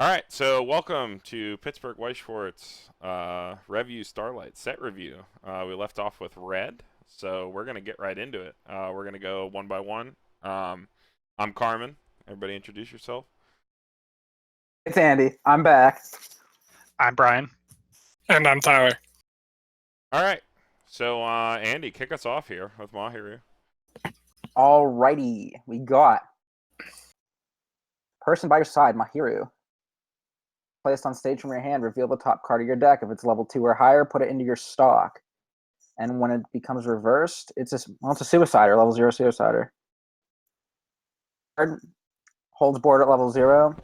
All right, so welcome to Pittsburgh Weiss Schwarz Revue Starlight set review. We left off with red, so we're gonna get right into it. We're gonna go one by one. I'm Carmen. Everybody, introduce yourself. It's Andy. I'm back. I'm Brian. And I'm Tyler. All right, so Andy, kick us off here with Mahiru. Alrighty, we got person by your side, Mahiru. Placed on stage from your hand, reveal the top card of your deck. If it's level 2 or higher, put it into your stock. And when it becomes reversed, it's a suicider, level 0 suicider. Card holds board at level 0.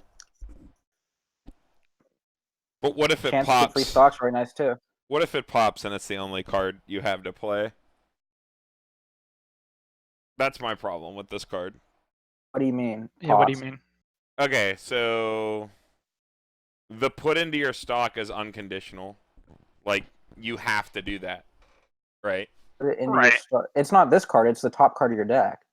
But what if it Chance to get pops? free stocks, very nice too. What if it pops and it's the only card you have to play? That's my problem with this card. What do you mean? Yeah, what do you mean? Okay, so the put into your stock is unconditional. Like, you have to do that, right? Put it into Right. your stock. It's not this card, it's the top card of your deck.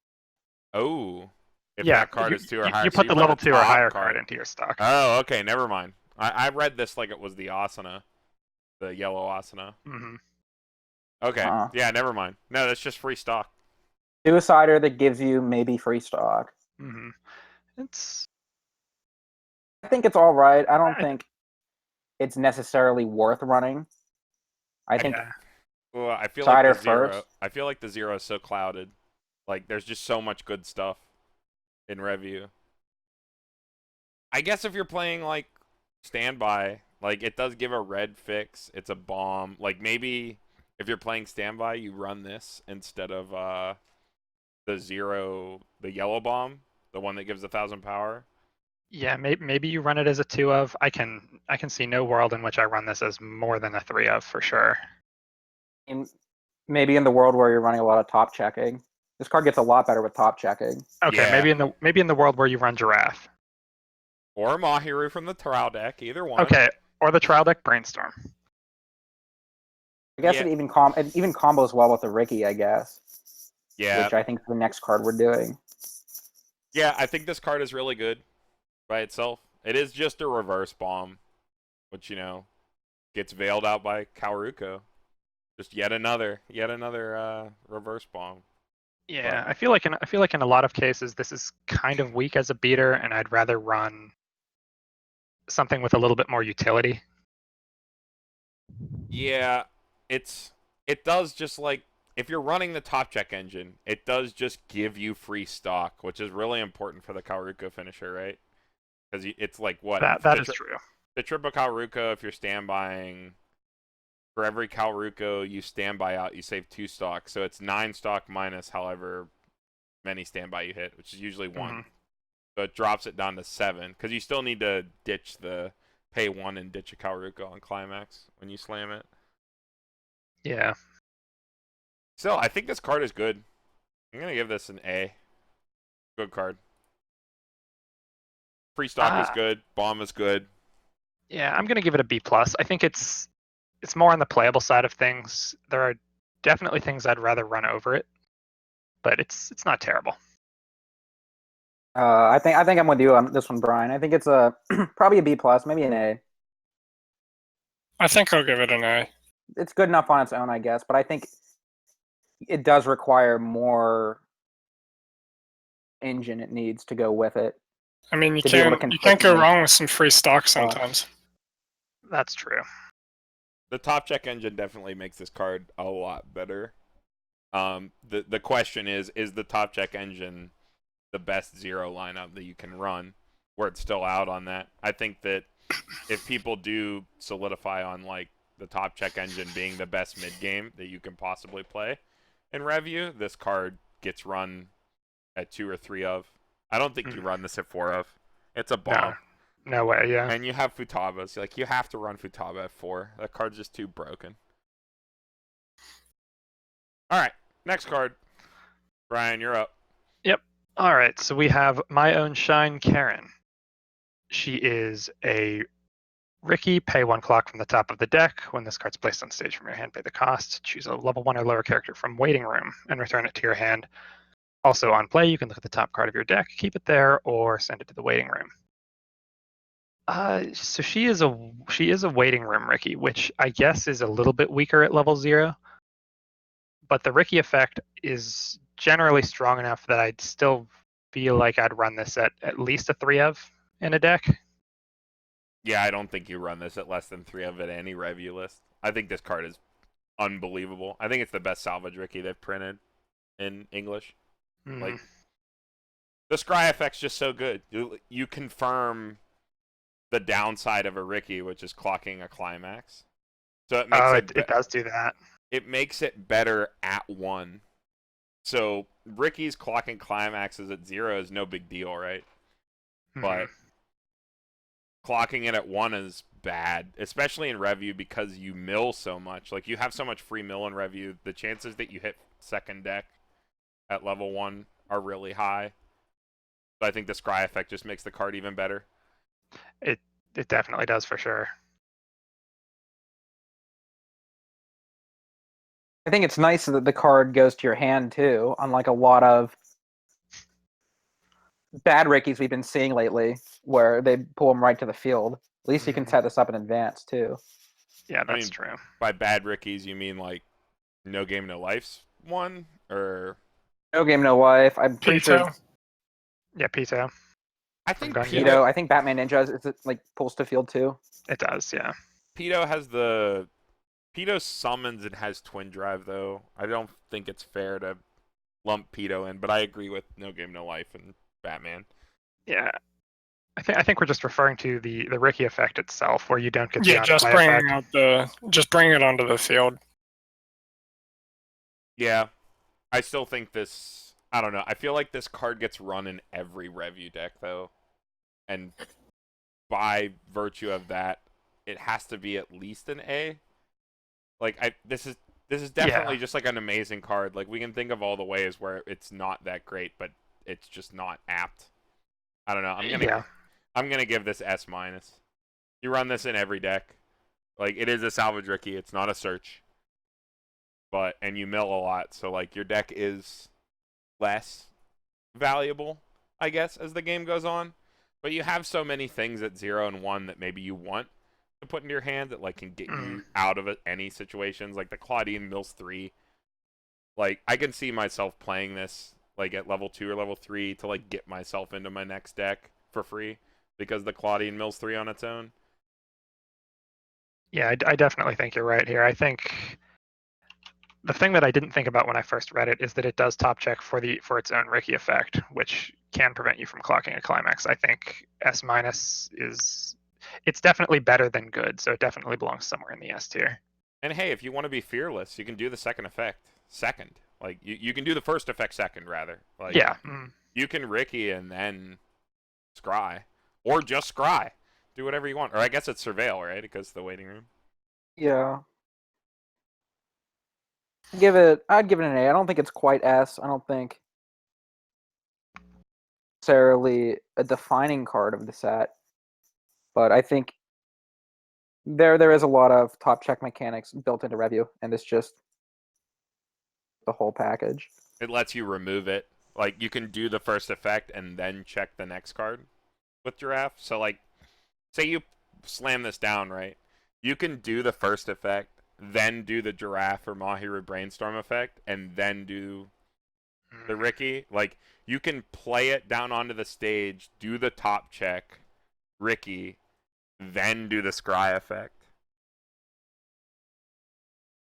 Oh. If Yeah, that card is 2 or higher. You so put the level 2 or top higher card into your stock. Oh, okay, never mind. I read this like it was the Asana. The yellow Asana. Mm-hmm. Okay, yeah, never mind. No, that's just free stock. Suicider that gives you maybe free stock. Mm-hmm. I think it's all right. I don't think it's necessarily worth running. I think Well, I feel Cider like the zero. first. I feel like the zero is so clouded. Like, there's just so much good stuff in Revue. I guess if you're playing like standby, like it does give a red fix. It's a bomb. Like maybe if you're playing standby, you run this instead of the yellow bomb, the one that gives 1,000 power. Yeah, maybe you run it as a 2 of. I can see no world in which I run this as more than a 3 of for sure. Maybe in the world where you're running a lot of top checking. This card gets a lot better with top checking. Okay, Yeah. maybe in the world where you run Giraffe. Or Mahiru from the trial deck, either one. Okay, or the trial deck Brainstorm. I guess it even combos well with the Ricky, I guess. Yeah. Which I think is the next card we're doing. Yeah, I think this card is really good by itself. It is just a reverse bomb, which, you know, gets veiled out by Kaoruko. Just yet another reverse bomb. Yeah, I feel like in a lot of cases this is kind of weak as a beater, and I'd rather run something with a little bit more utility. Yeah, it does just like if you're running the top check engine, it does just give you free stock, which is really important for the Kaoruko finisher, right? Because it's like what That is true. The triple Kaoruko, if you're standbying, for every Kaoruko you standby out, you save 2 stock. So it's 9 stock minus however many standby you hit, which is usually 1. Mm-hmm. So it drops it down to 7 because you still need to ditch the pay 1 and ditch a Kaoruko on climax when you slam it. Yeah. Still, I think this card is good. I'm gonna give this an A. Good card. Free stock is good. Bomb is good. Yeah, I'm gonna give it a B+. I think it's more on the playable side of things. There are definitely things I'd rather run over it, but it's not terrible. I think I'm with you on this one, Brian. I think it's a probably a B+, maybe an A. I think I'll give it an A. It's good enough on its own, I guess, but I think it does require more engine it needs to go with it. I mean, you can't go wrong with some free stock sometimes. That's true. The top check engine definitely makes this card a lot better. The question is the top check engine the best zero lineup that you can run where it's still out on that? I think that if people do solidify on like the top check engine being the best mid game that you can possibly play in Revue, this card gets run at 2 or 3 of. I don't think you run this at 4 of. It's a bomb. No way, yeah. And you have Futaba's. Like, you have to run Futaba at 4. That card's just too broken. All right, next card. Brian, you're up. Yep. All right, so we have My Own Shine Karen. She is a Ricky, pay 1 clock from the top of the deck. When this card's placed on stage from your hand, pay the cost. Choose a level 1 or lower character from Waiting Room and return it to your hand. Also on play, you can look at the top card of your deck, keep it there, or send it to the Waiting Room. So she is a waiting room Ricky, which I guess is a little bit weaker at level 0. But the Ricky effect is generally strong enough that I'd still feel like I'd run this at least a 3 of in a deck. Yeah, I don't think you run this at less than 3 of at any Revue list. I think this card is unbelievable. I think it's the best salvage Ricky they've printed in English. Like, the Scry effect's just so good. You confirm the downside of a Ricky, which is clocking a climax. So it makes it does do that. It makes it better at 1. So Ricky's clocking climaxes at 0 is no big deal, right? But clocking it at 1 is bad, especially in Revue because you mill so much. Like, you have so much free mill in Revue, the chances that you hit second deck at level 1 are really high. So I think the Scry effect just makes the card even better. It definitely does for sure. I think it's nice that the card goes to your hand too, unlike a lot of bad Rickies we've been seeing lately, where they pull them right to the field. At least you can set this up in advance too. Yeah, that's true. By bad Rickies, you mean like No Game No Life's one, or No Game No Life? I'm pretty sure. Yeah, Pito. I think Pito. I think Batman Ninja is like pulls to field too. It does, yeah. Pito summons and has Twin Drive though. I don't think it's fair to lump Pito in, but I agree with No Game No Life and Batman. Yeah, I think we're just referring to the Ricky effect itself, where you don't get the just bring it onto the field. Yeah, I still think this. I don't know. I feel like this card gets run in every Revue deck though, and by virtue of that, it has to be at least an A. Like this is definitely just like an amazing card. Like, we can think of all the ways where it's not that great, but it's just not apt. I don't know. I'm gonna give this S-. You run this in every deck. Like, it is a salvage Ricky. It's not a search. And you mill a lot, so like your deck is less valuable, I guess, as the game goes on. But you have so many things at 0 and 1 that maybe you want to put into your hand that like can get you out of any situations. Like the Claudine mills 3. Like, I can see myself playing this like at level 2 or level 3 to like get myself into my next deck for free because the Claudine mills 3 on its own. Yeah, I definitely think you're right here. I think the thing that I didn't think about when I first read it is that it does top check for its own Ricky effect, which can prevent you from clocking a climax. I think S- it's definitely better than good, so it definitely belongs somewhere in the S tier. And hey, if you want to be fearless, you can do the second effect second. Like, you can do the first effect second, rather. Like, yeah. You can Ricky and then Scry. Or just Scry. Do whatever you want. Or I guess it's Surveil, right? It goes to the waiting room. Yeah. I'd give it an A. I don't think it's quite S. I don't think necessarily a defining card of the set. But I think there is a lot of top check mechanics built into Revue, and it's just the whole package. It lets you remove it. Like, you can do the first effect and then check the next card with Giraffe. So, like, say you slam this down, right? You can do the first effect, then do the Giraffe or Mahiru Brainstorm effect, and then do the Ricky. Like, you can play it down onto the stage, do the top check, Ricky, then do the Scry effect.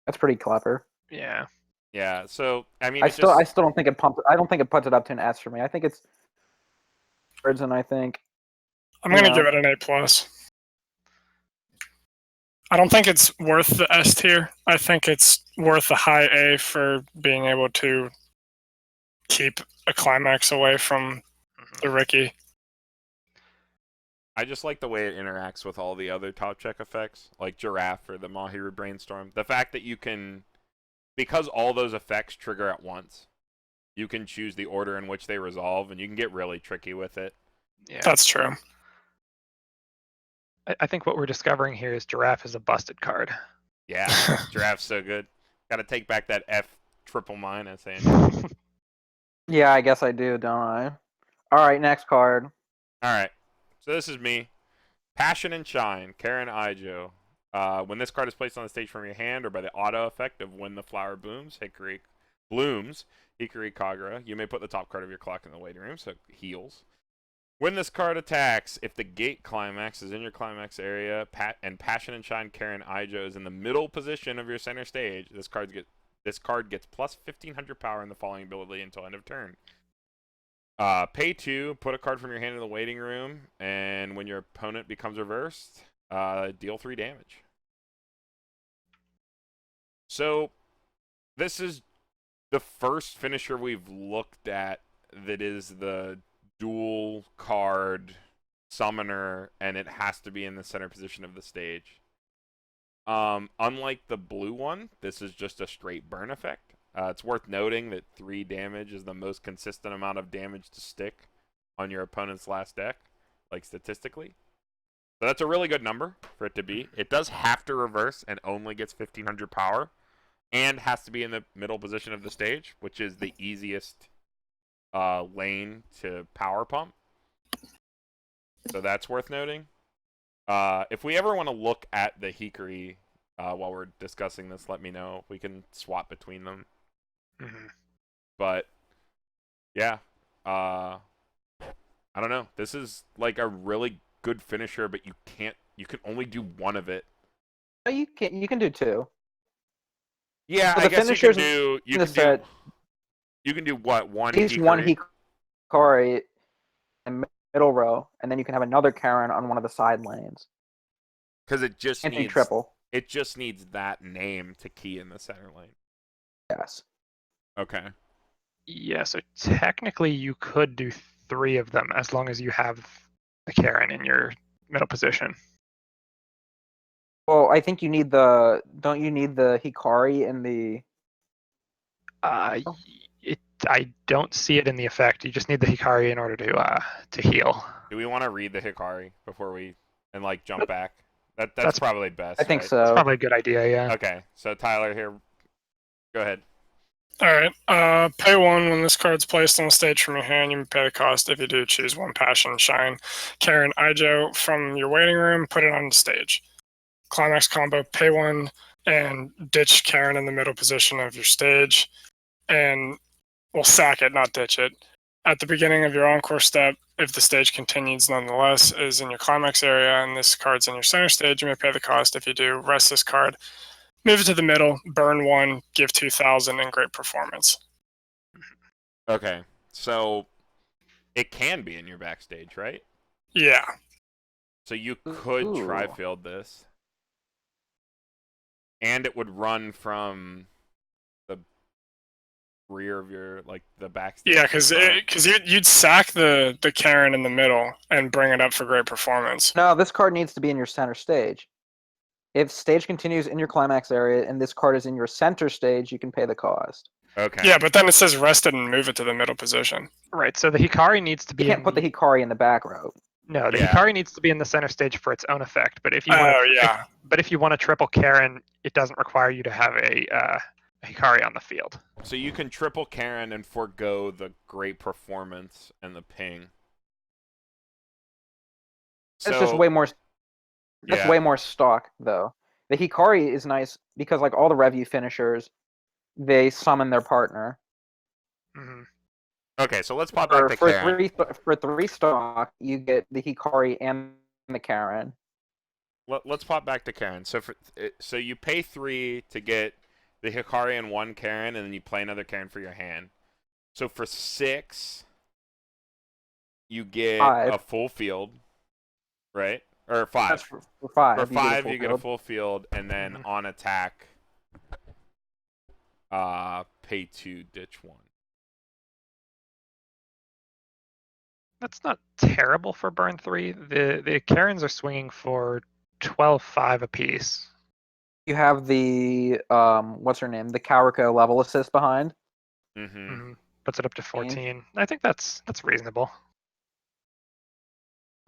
That's pretty clever. Yeah. Yeah. So I mean, I still don't think it pumps. I don't think it puts it up to an S for me. I think it's words, and I think I'm gonna give it an A+. I don't think it's worth the S tier. I think it's worth a high A for being able to keep a climax away from the Ricky. I just like the way it interacts with all the other top check effects, like Giraffe or the Mahiru Brainstorm. The fact that you can, because all those effects trigger at once, you can choose the order in which they resolve, and you can get really tricky with it. Yeah, that's true. I think what we're discovering here is Giraffe is a busted card. Yeah, Giraffe's so good. Got to take back that F triple minus, Andrew. Yeah, I guess I do, don't I? All right, next card. All right. So this is me. Passion and Shine, Karen Ijo. When this card is placed on the stage from your hand or by the auto effect of when the flower blooms, Hikari Kagura, you may put the top card of your clock in the waiting room, so it heals. When this card attacks, if the gate climax is in your climax area and Passion and Shine Karen Ijo is in the middle position of your center stage, this card gets plus 1500 power in the following ability until end of turn. Pay 2, put a card from your hand in the waiting room, and when your opponent becomes reversed, deal 3 damage. So, this is the first finisher we've looked at that is the dual card summoner, and it has to be in the center position of the stage. Unlike the blue one, this is just a straight burn effect. It's worth noting that 3 damage is the most consistent amount of damage to stick on your opponent's last deck, like statistically. So that's a really good number for it to be. It does have to reverse and only gets 1500 power, and has to be in the middle position of the stage, which is the easiest lane to power pump. So that's worth noting. If we ever want to look at the Hikari while we're discussing this, let me know. We can swap between them. But yeah, I don't know. This is like a really good finisher, but you can only do one of it. No, you can do 2. Yeah, So I the guess you can do what, one at least Hikari? one Hikari in the middle row, and then you can have another Karen on one of the side lanes. Because it just And needs triple. It just needs that name to key in the center lane. Yes. Okay. Yeah, so technically you could do 3 of them as long as you have the Karen in your middle position. Well, I think you need the. Don't you need the Hikari in the? I don't see it in the effect. You just need the Hikari in order to heal. Do we want to read the Hikari before we like jump back? That's probably best. I think right? so. That's probably a good idea. Yeah. Okay, so Tyler here, go ahead. Alright, pay 1 when this card's placed on the stage from your hand. You may pay the cost. If you do, choose 1 Passion Shine Karen Ijo from your waiting room, put it on the stage. Climax combo, pay 1 and ditch Karen in the middle position of your stage. And we'll sack it, not ditch it. At the beginning of your encore step, if the stage continues nonetheless, is in your climax area and this card's in your center stage, you may pay the cost. If you do, rest this card. Move it to the middle, burn 1, give 2,000, and great performance. Okay, so it can be in your backstage, right? Yeah. So you could tri-field this. And it would run from the rear of your, like, the backstage. Yeah, because you'd sack the Karen in the middle and bring it up for great performance. No, this card needs to be in your center stage. If stage continues in your climax area and this card is in your center stage, you can pay the cost. Okay. Yeah, but then it says rest it and move it to the middle position. Right. So the Hikari needs to be. You can't put the Hikari in the back row. No, the Hikari needs to be in the center stage for its own effect. But if you want to triple Karen, it doesn't require you to have a Hikari on the field. So you can triple Karen and forego the great performance and the ping. It's just way more. That's way more stock, though. The Hikari is nice because, like all the Revue finishers, they summon their partner. Mm-hmm. Okay, so let's pop back to Karen. For 3 stock, you get the Hikari and the Karen. Let's pop back to Karen. So you pay 3 to get the Hikari and 1 Karen, and then you play another Karen for your hand. So for 6, you get 5. a full field, right? Or 5. That's for 5. For 5, you get a full field, and then on attack, pay 2, ditch 1. That's not terrible for burn 3. The Karens are swinging for 12.5 apiece. You have the what's her name? The Kauriko level assist behind. Puts it up to 14. I think that's reasonable.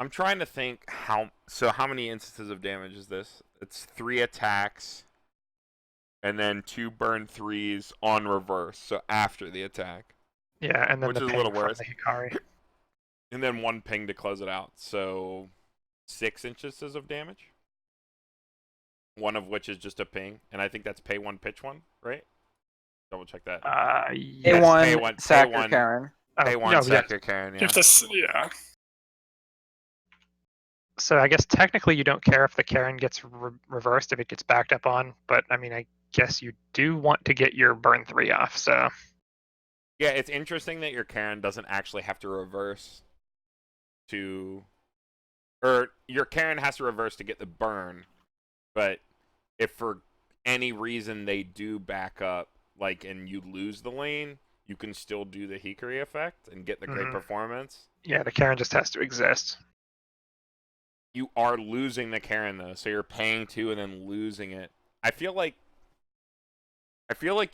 I'm trying to think how many instances of damage is this? It's 3 attacks, and then 2 burn 3s on reverse, so after the attack. Yeah, and then which the is a ping little from worse. the Hikari. And then 1 ping to close it out, so 6 inches of damage. One of which is just a ping, and I think that's pay 1, pitch 1, right? Double check that. Yes. A1, sack your pay 1, Karen. pay 1, no, sack yeah. your Karen. You Yeah. have to, yeah. So I guess technically you don't care if the Karen gets reversed if it gets backed up on, but I mean I guess you do want to get your burn 3 off. So Yeah, it's interesting that your Karen doesn't actually have to reverse to, or your Karen has to reverse to get the burn, but if for any reason they do back up, like, and you lose the lane, you can still do the Hikari effect and get the great performance. yeah, the Karen just has to exist. You are losing the Karen though, so you're paying 2 and then losing it. I feel like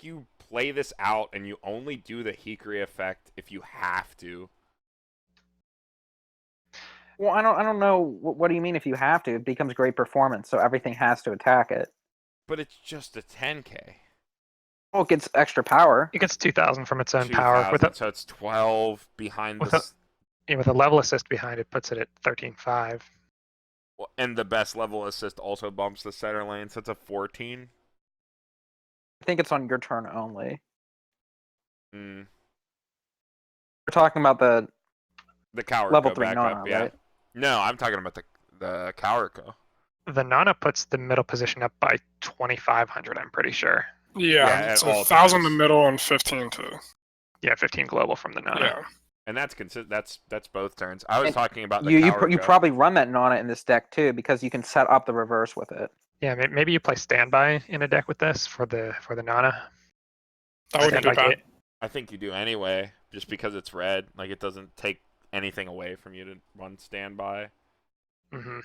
you play this out and you only do the Hikari effect if you have to. Well, I don't know. What do you mean if you have to? It becomes great performance, so everything has to attack it. But it's just a 10k. Well, it gets extra power. It gets 2,000 from its own power. So it's 12 behind this. With a level assist behind it, puts it at 13.5. And the best level assist also bumps the center lane, so it's a 14. I think it's on your turn only. Mm. We're talking about the Coward level go 3 back Nana, up, yeah. right? No, I'm talking about the Coward go. The Nana puts the middle position up by 2,500, I'm pretty sure. Yeah, at so all 1,000 in the times. middle and 15 too. Yeah, 15 global from the Nana. Yeah. And that's that's both turns. I was And talking about the You Coward go. probably run that Nana in this deck too, because you can set up the reverse with it. Yeah, maybe you play standby in a deck with this for the Nana. That wouldn't be Standby bad. gate. I think you do anyway, just because it's red. Like, it doesn't take anything away from you to run standby. Mm-hmm.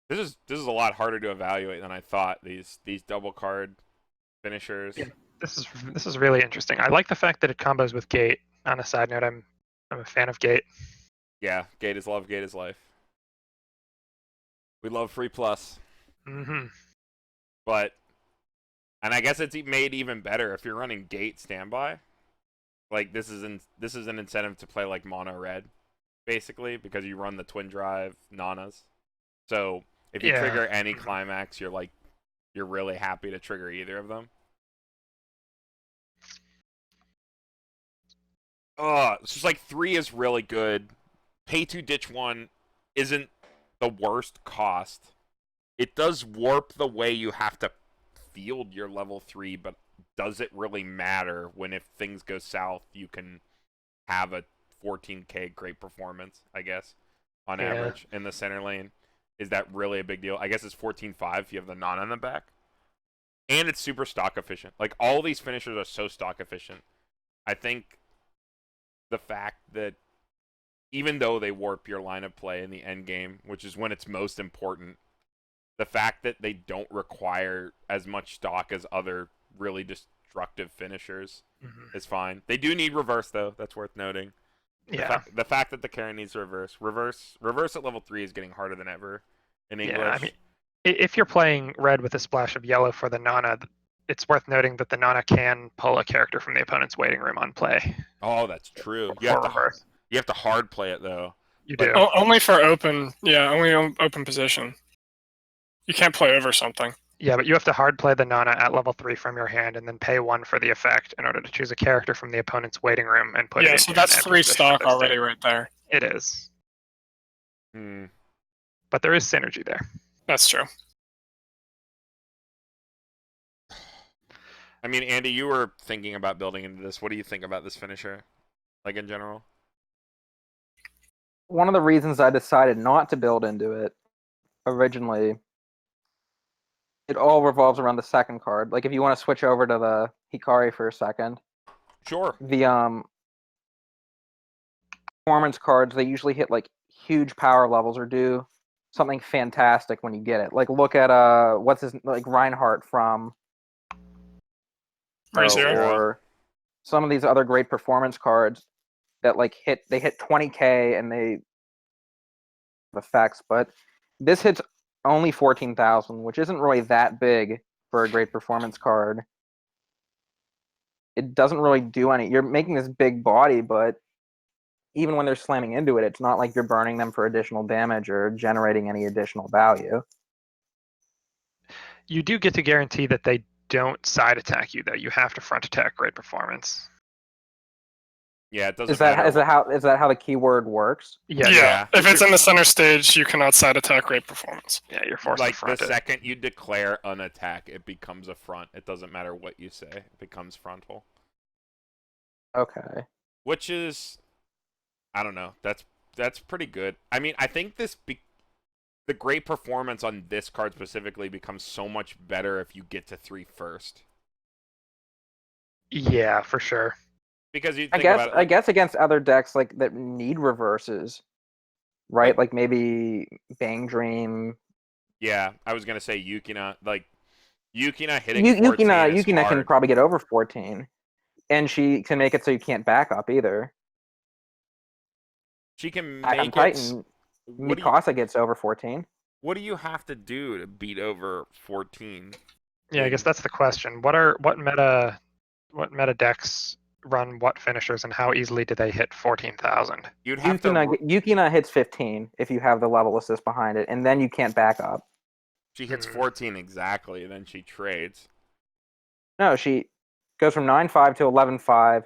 This is a lot harder to evaluate than I thought. These double card finishers. Yeah. This is really interesting. I like the fact that it combos with Gate. On a side note, I'm a fan of Gate. Yeah, Gate is love, Gate is life. We love free plus. Mm-hmm. But, and I guess it's made even better if you're running Gate standby. Like, this is an incentive to play like mono red, basically, because you run the twin drive Nanas. So if you trigger any climax, you're really happy to trigger either of them. It's just like 3 is really good. Pay 2, ditch 1 isn't the worst cost. It does warp the way you have to field your level 3, but does it really matter when if things go south, you can have a 14k great performance, I guess, on average in the center lane? Is that really a big deal? I guess it's 14.5 if you have the Nana in the back. And it's super stock efficient. Like, all these finishers are so stock efficient. I think the fact that even though they warp your line of play in the end game, which is when it's most important, the fact that they don't require as much stock as other really destructive finishers is fine. They do need reverse, though. That's worth noting. Yeah. The fact that the Karen needs reverse at level 3 is getting harder than ever in English. Yeah, I mean, if you're playing red with a splash of yellow for the Nana, it's worth noting that the Nana can pull a character from the opponent's waiting room on play. Oh, that's true. You have to hard play it, though. You do. Only for open, only open position. You can't play over something. Yeah, but you have to hard play the Nana at level 3 from your hand and then pay 1 for the effect in order to choose a character from the opponent's waiting room and put it in. Yeah, so that's 3 stock already right there. It is. Hmm. But there is synergy there. That's true. I mean, Andy, you were thinking about building into this. What do you think about this finisher, like, in general? One of the reasons I decided not to build into it originally, it all revolves around the second card. Like, if you want to switch over to the Hikari for a second. Sure. The performance cards, they usually hit like huge power levels or do something fantastic when you get it. Like, look at Reinhardt from or some of these other great performance cards that hit 20k and they have effects, but this hits only 14,000, which isn't really that big for a great performance card. It doesn't really do any. You're making this big body, but even when they're slamming into it, it's not like you're burning them for additional damage or generating any additional value. You do get to guarantee that they don't side attack you, though. You have to front attack great performance. Yeah, it doesn't Is that matter. is that how the keyword works? Yeah. Yeah. If it's in the center stage, you cannot side attack great performance. Yeah, you're forced to Like the front it. second you declare an attack, it becomes a front. It doesn't matter what you say; it becomes frontal. Okay. Which is, I don't know. That's pretty good. I mean, I think the great performance on this card specifically becomes so much better if you get to 3 first. Yeah, for sure. Because you I think guess about it, like, I guess against other decks like that need reverses, right? Like maybe Bang Dream. yeah, I was gonna say Yukina. Like Yukina hitting 14 is Yukina can hard. probably get over 14, and she can make it so you can't back up either. She can Attack on make it. Titan, What do Mikasa gets over 14. What do you have to do to beat over 14? Yeah, I guess that's the question. What meta decks run what finishers, and how easily do they hit 14,000? You'd have to. Yukina hits 15 if you have the level assist behind it, and then you can't back up. She hits 14 exactly, and then she trades. No, she goes from 9-5 to 11-5.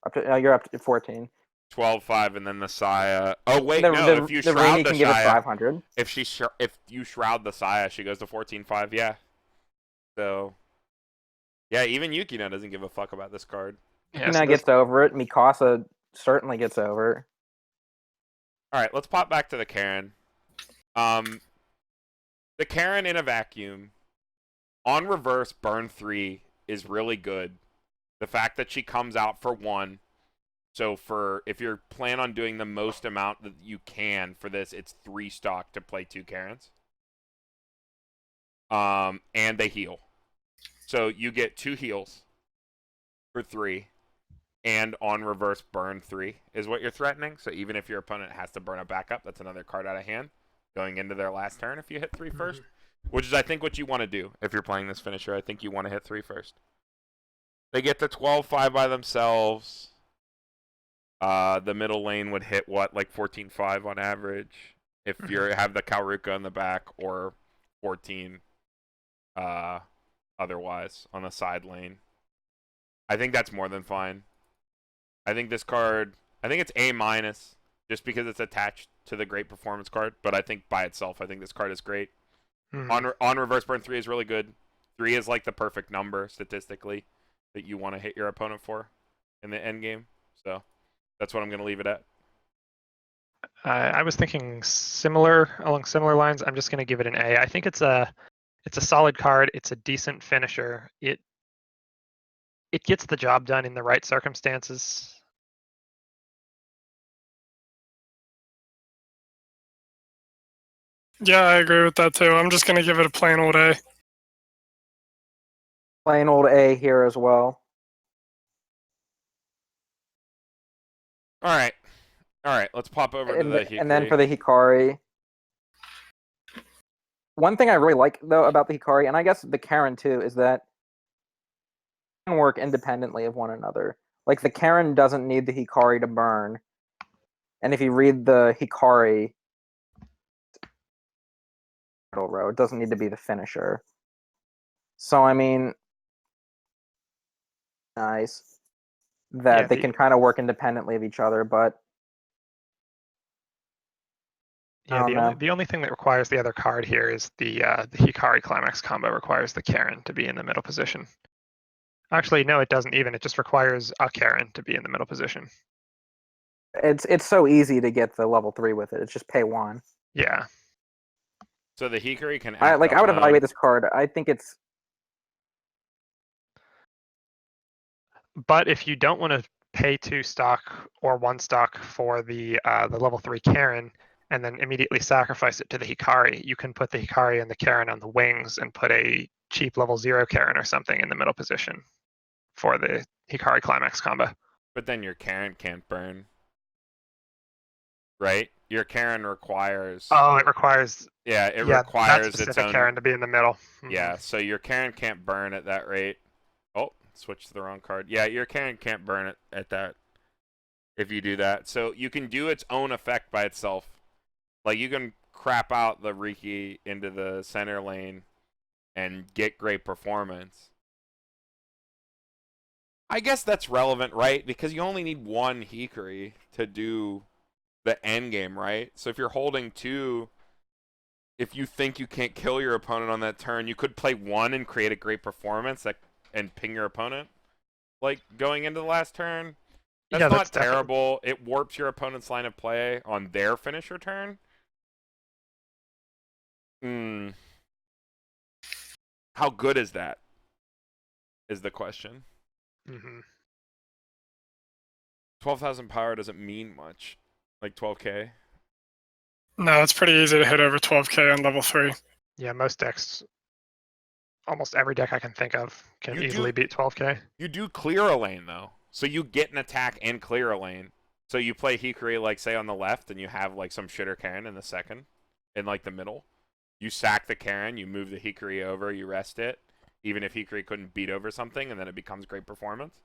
Up to you're up to 14. 12-5, and then the Saya. Oh wait, The no. If you Rainy shroud the can give it Saya, 500. if you shroud the Saya, she goes to 14-5. Yeah. So. Yeah, even Yukina doesn't give a fuck about this card. Yeah, Yukina gets over it. Mikasa certainly gets over it. All right, let's pop back to the Karen. The Karen in a vacuum on reverse burn 3 is really good. The fact that she comes out for 1. So if you're plan on doing the most amount that you can for this, it's 3 stock to play 2 Karens. And they heal. So you get 2 heals for 3. And on reverse burn 3 is what you're threatening. So even if your opponent has to burn a backup, that's another card out of hand going into their last turn if you hit 3 first. Which is, I think, what you want to do if you're playing this finisher. I think you want to hit 3 first. They get to 12-5 by themselves. The middle lane would hit, what, like 14-5 on average if you have the Kalruka in the back, or 14 otherwise on the side lane. I think that's more than fine. I think this card, I think it's A- just because it's attached to the great performance card, but I think by itself, I think this card is great. On reverse burn 3 is really good. 3 is like the perfect number statistically that you want to hit your opponent for in the end game. So that's what I'm going to leave it at. I was thinking along similar lines. I'm just going to give it an A. I think it's a solid card. It's a decent finisher. It gets the job done in the right circumstances. Yeah, I agree with that too. I'm just gonna give it a plain old A. Plain old A here as well. All right. Let's pop over to the Hikari. And then for the Hikari, one thing I really like though about the Hikari, and I guess the Karen too, is that they can work independently of one another. Like the Karen doesn't need the Hikari to burn, and if you read the Hikari row, it doesn't need to be the finisher. So I mean, nice that they can kind of work independently of each other, but yeah, the only thing that requires the other card here is the Hikari Climax combo requires the Karen to be in the middle position. Actually, no, it doesn't even. It just requires a Karen to be in the middle position. It's so easy to get the level 3 with it. It's just pay 1. Yeah. So the Hikari can I would evaluate this card. I think it's. But if you don't want to pay 2 stock or 1 stock for the level 3 Karen and then immediately sacrifice it to the Hikari, you can put the Hikari and the Karen on the wings and put a cheap level 0 Karen or something in the middle position for the Hikari Climax combo. But then your Karen can't burn. Right? Your Karen requires. Oh, it requires. Yeah, it requires that its own Karen to be in the middle. Yeah, so your Karen can't burn at that rate. Oh, switched to the wrong card. Yeah, your Karen can't burn it at that. if you do that. So you can do its own effect by itself. Like, you can crap out the Riki into the center lane and get great performance. I guess that's relevant, right? Because you only need one Hikari to do the end game, right? So if you're holding 2, if you think you can't kill your opponent on that turn, you could play 1 and create a great performance and ping your opponent, like, going into the last turn. That's not that's terrible. It warps your opponent's line of play on their finisher turn. How good is that? Is the question. 12,000 power doesn't mean much. Like 12k. No, it's pretty easy to hit over 12k on level 3. Yeah, most decks, almost every deck I can think of, can easily beat 12k. You do clear a lane, though. So you get an attack and clear a lane. So you play Hikari, like, say, on the left, and you have, like, some shitter Karen in the second, in, like, the middle. You sack the Karen, you move the Hikari over, you rest it, even if Hikari couldn't beat over something, and then it becomes great performance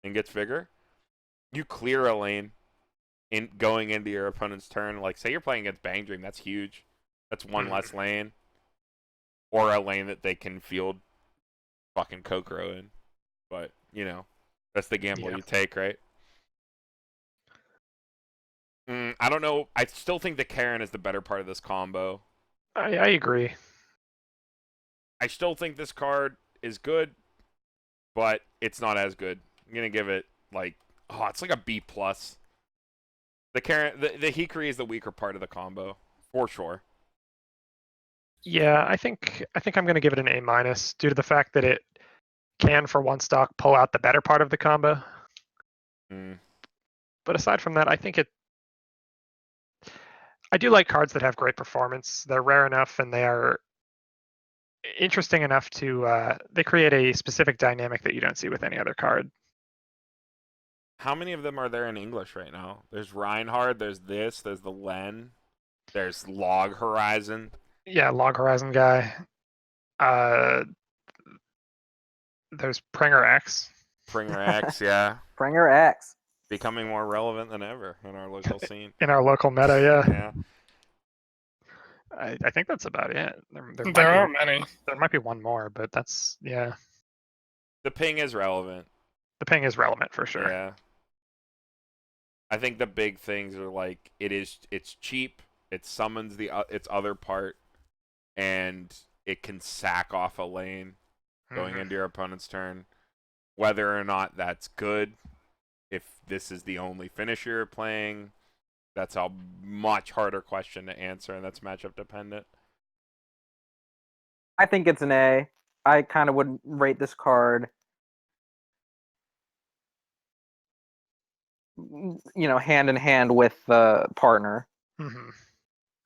and gets bigger. You clear a lane in going into your opponent's turn. Like, say you're playing against Bang Dream, that's huge. That's one less lane. Or a lane that they can field fucking Kokoro in. But, you know, that's the gamble you take, right? I don't know. I still think the Karen is the better part of this combo. I agree. I still think this card is good, but it's not as good. I'm going to give it, like, it's like a B+. The Karen, the Hikari is the weaker part of the combo, for sure. Yeah, I think I'm going to give it an A- due to the fact that it can, for one stock, pull out the better part of the combo. But aside from that, I do like cards that have great performance. They're rare enough, and they are interesting enough to they create a specific dynamic that you don't see with any other card. How many of them are there in English right now? There's Reinhard, there's the Len, there's Log Horizon. Yeah, Log Horizon guy. There's Pringer X. Pringer X, yeah. Pringer X. Becoming more relevant than ever in our local scene. In our local meta, yeah. Yeah. I think that's about it. There aren't many. There might be one more, but that's, yeah. The ping is relevant. The ping is relevant for sure. Yeah. I think the big things are, like, it's cheap, it summons its other part, and it can sack off a lane going into your opponent's turn. Whether or not that's good, if this is the only finisher you're playing, that's a much harder question to answer, and that's matchup dependent. I think it's an A. I kind of would rate this card, hand in hand with the partner.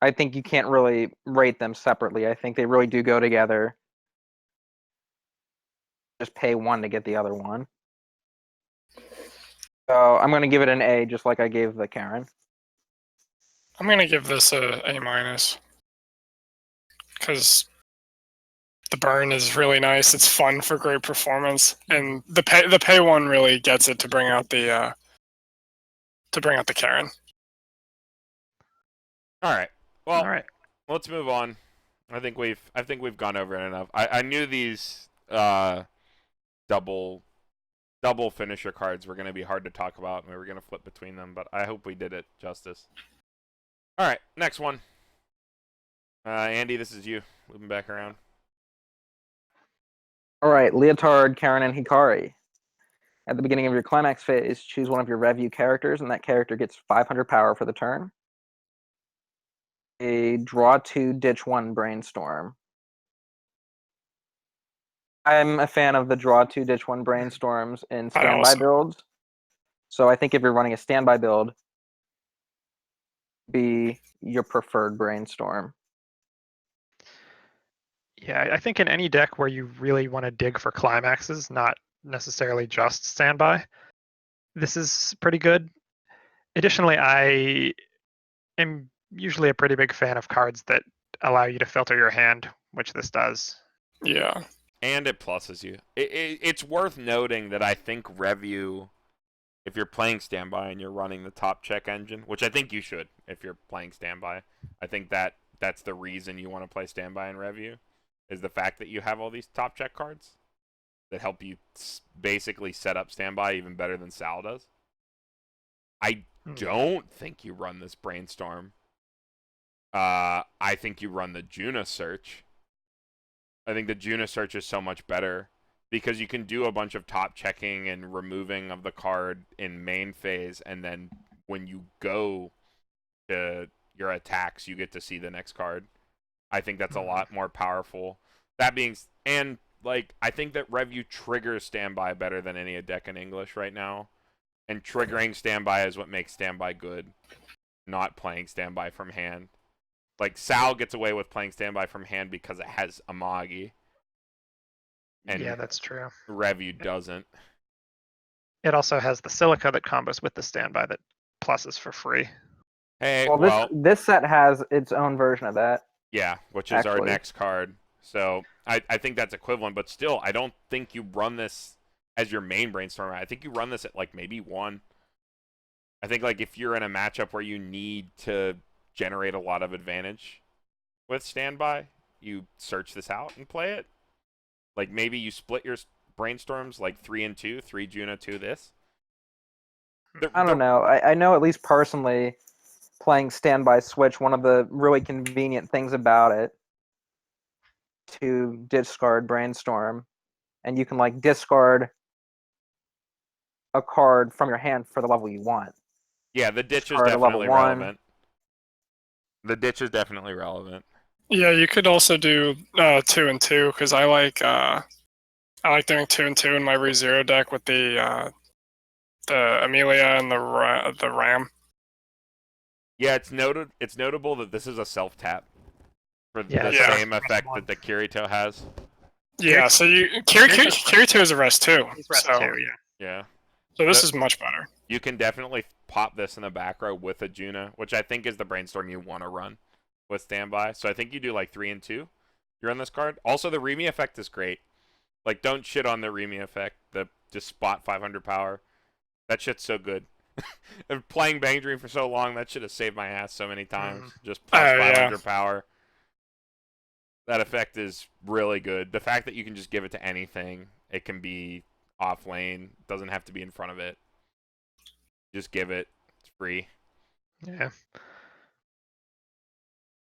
I think you can't really rate them separately. I think they really do go together. Just pay one to get the other one. So I'm going to give it an A, just like I gave the Karen. I'm going to give this a A-, because the burn is really nice. It's fun for great performance, and the pay one really gets it to bring out the Karen. All right. Well, all right. Let's move on. I think we've gone over it enough. I knew these double finisher cards were going to be hard to talk about, and we were going to flip between them, but I hope we did it justice. All right, next one. Andy, this is you. Moving back around. All right, Leotard, Karen, and Hikari. At the beginning of your climax phase, choose one of your Revue characters, and that character gets 500 power for the turn. A draw 2, ditch 1 brainstorm. I'm a fan of the draw 2, ditch 1 brainstorms in standby builds. So I think if you're running a standby build, be your preferred brainstorm. Yeah, I think in any deck where you really want to dig for climaxes, not necessarily just standby, this is pretty good. Additionally, I am usually a pretty big fan of cards that allow you to filter your hand, which this does. Yeah. And it pluses you. It's worth noting that I think Revue if you're playing standby and you're running the top check engine, which I think you should if you're playing standby. I think that's the reason you want to play standby in Revue, is the fact that you have all these top check cards that help you basically set up standby even better than Sal does. I don't think you run this Brainstorm. I think you run the Juna search. I think the Juna search is so much better because you can do a bunch of top checking and removing of the card in main phase, and then when you go to your attacks, you get to see the next card. I think that's a lot more powerful. That being, and like, I think that Revue triggers standby better than any deck in English right now. And triggering standby is what makes standby good, not playing standby from hand. Like, Sal gets away with playing standby from hand because it has Amagi. And yeah, that's true. Revue doesn't. It also has the silica that combos with the standby that pluses for free. Hey, Well, this set has its own version of that. Yeah, which is our actually. next card. So I think that's equivalent, but still, I don't think you run this as your main Brainstormer. I think you run this at like maybe 1. I think like if you're in a matchup where you need to generate a lot of advantage with standby, you search this out and play it. Like maybe you split your Brainstorms like 3 and 2, 3 Juna, 2 this. I don't know. I know at least personally, playing standby switch, one of the really convenient things about it to discard Brainstorm, and you can like discard a card from your hand for the level you want. Yeah, the ditch is Discard a level definitely 1. relevant. The ditch is definitely relevant. Yeah, you could also do 2 and 2 because I like doing 2 and 2 in my ReZero deck with the Amelia and the Ram. Yeah, it's notable that this is a self tap for the Yeah. same effect that the Kirito has. Yeah, so Kirito is a rest too. He's rest So, too, yeah. Yeah. so this is much better. You can definitely pop this in the back row with a Juna, which I think is the Brainstorm you want to run with standby. So I think you do like 3 and 2. You run this card. Also, the Remy effect is great. Like, don't shit on the Remy effect. The just spot 500 power. That shit's so good. And playing Bang Dream for so long, that should have saved my ass so many times. Just plus 500 power. That effect is really good. The fact that you can just give it to anything, it can be off lane, doesn't have to be in front of it. Just give it. It's free. Yeah.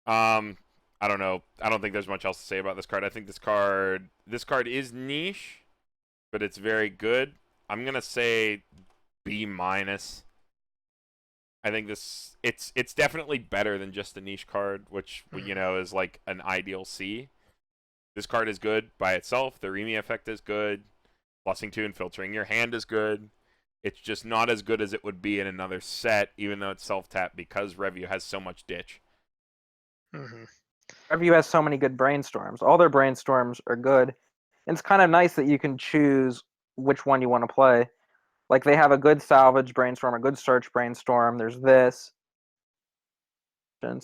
I don't know. I don't think there's much else to say about this card. I think this card is niche, but it's very good. I'm gonna say B-. I think it's definitely better than just a niche card, which is like an ideal C. This card is good by itself. The Remy effect is good. Plussing 2 and filtering your hand is good. It's just not as good as it would be in another set, even though it's self-tap, because Revue has so much ditch. Revue has so many good Brainstorms. All their Brainstorms are good. And it's kind of nice that you can choose which one you want to play. Like, they have a good salvage Brainstorm, a good search Brainstorm. There's this.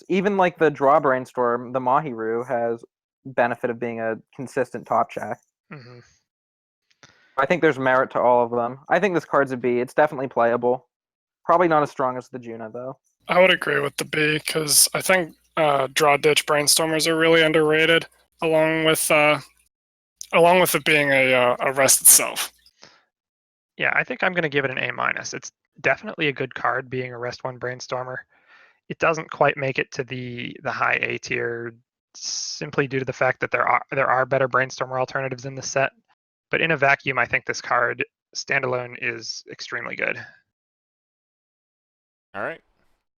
Even like the draw Brainstorm, the Mahiru has benefit of being a consistent top check. I think there's merit to all of them. I think this card's a B. It's definitely playable. Probably not as strong as the Juna, though. I would agree with the B because I think draw ditch Brainstormers are really underrated, along with it being a rest itself. Yeah, I think I'm going to give it an A-. It's definitely a good card, being a rest 1 Brainstormer. It doesn't quite make it to the high A tier, simply due to the fact that there are better Brainstormer alternatives in the set. But in a vacuum, I think this card standalone is extremely good. All right,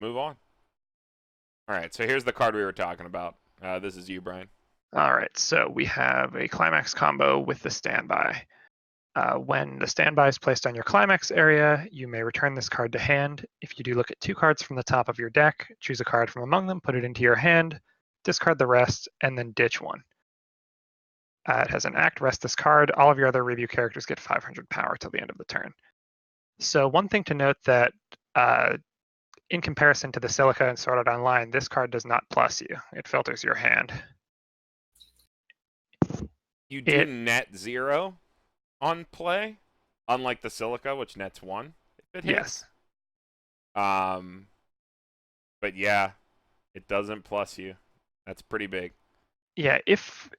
move on. All right, so here's the card we were talking about. This is you, Brian. All right, so we have a Climax combo with the Standby. When the Standby is placed on your Climax area, you may return this card to hand. If you do, look at 2 cards from the top of your deck, choose a card from among them, put it into your hand, discard the rest, and then ditch 1. It has an act, rest this card. All of your other Revue characters get 500 power till the end of the turn. So one thing to note that in comparison to the Silica and Sword Art Online, this card does not plus you. It filters your hand. You do net 0 on play, unlike the Silica, which nets 1. It Yes. hits. But yeah, it doesn't plus you. That's pretty big. Yeah, if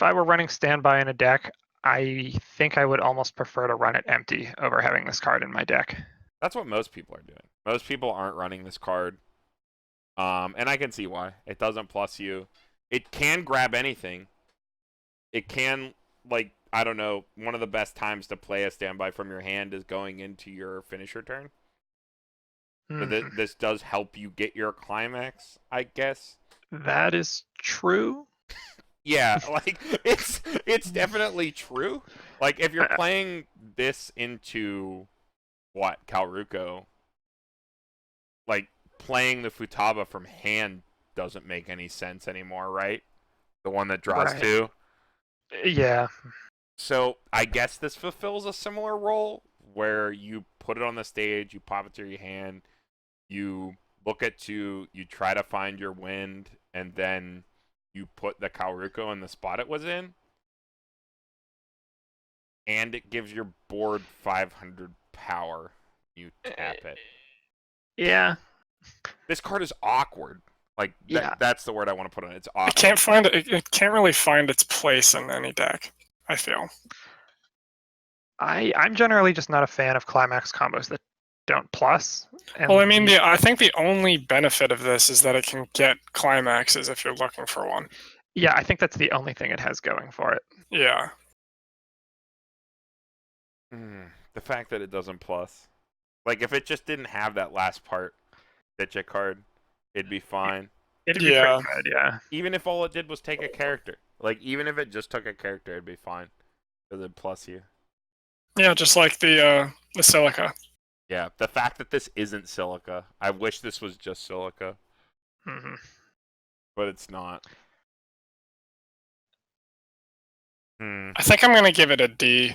I were running standby in a deck, I think I would almost prefer to run it empty over having this card in my deck. That's what most people are doing. Most people aren't running this card. And I can see why. It doesn't plus you. It can grab anything. It can, like, I don't know, one of the best times to play a standby from your hand is going into your finisher turn. So this does help you get your climax, I guess. That is true. Yeah, like it's definitely true. Like if you're playing this into what, Calruco, like playing the Futaba from hand doesn't make any sense anymore, right? The one that draws Right. 2. Yeah. So I guess this fulfills a similar role where you put it on the stage, you pop it through your hand, you look at 2, you try to find your wind, and then you put the Calruco in the spot it was in. And it gives your board 500 power. You tap it. Yeah. This card is awkward. Like Yeah. that's the word I want to put on it. It's awkward. It can't really find its place in any deck, I feel. I'm generally just not a fan of climax combos that don't plus. And Well, I mean, I think the only benefit of this is that it can get climaxes if you're looking for one. yeah, I think that's the only thing it has going for it. Yeah. The fact that it doesn't plus. Like if it just didn't have that last part, ditch a card, it'd be fine. It'd be pretty good, yeah. Even if all it did was take a character. Like even if it just took a character, it'd be fine. Because it'd plus you. Yeah, just like the Silica. Yeah, the fact that this isn't Silica. I wish this was just Silica. Mm-hmm. But it's not. I think I'm gonna give it a D.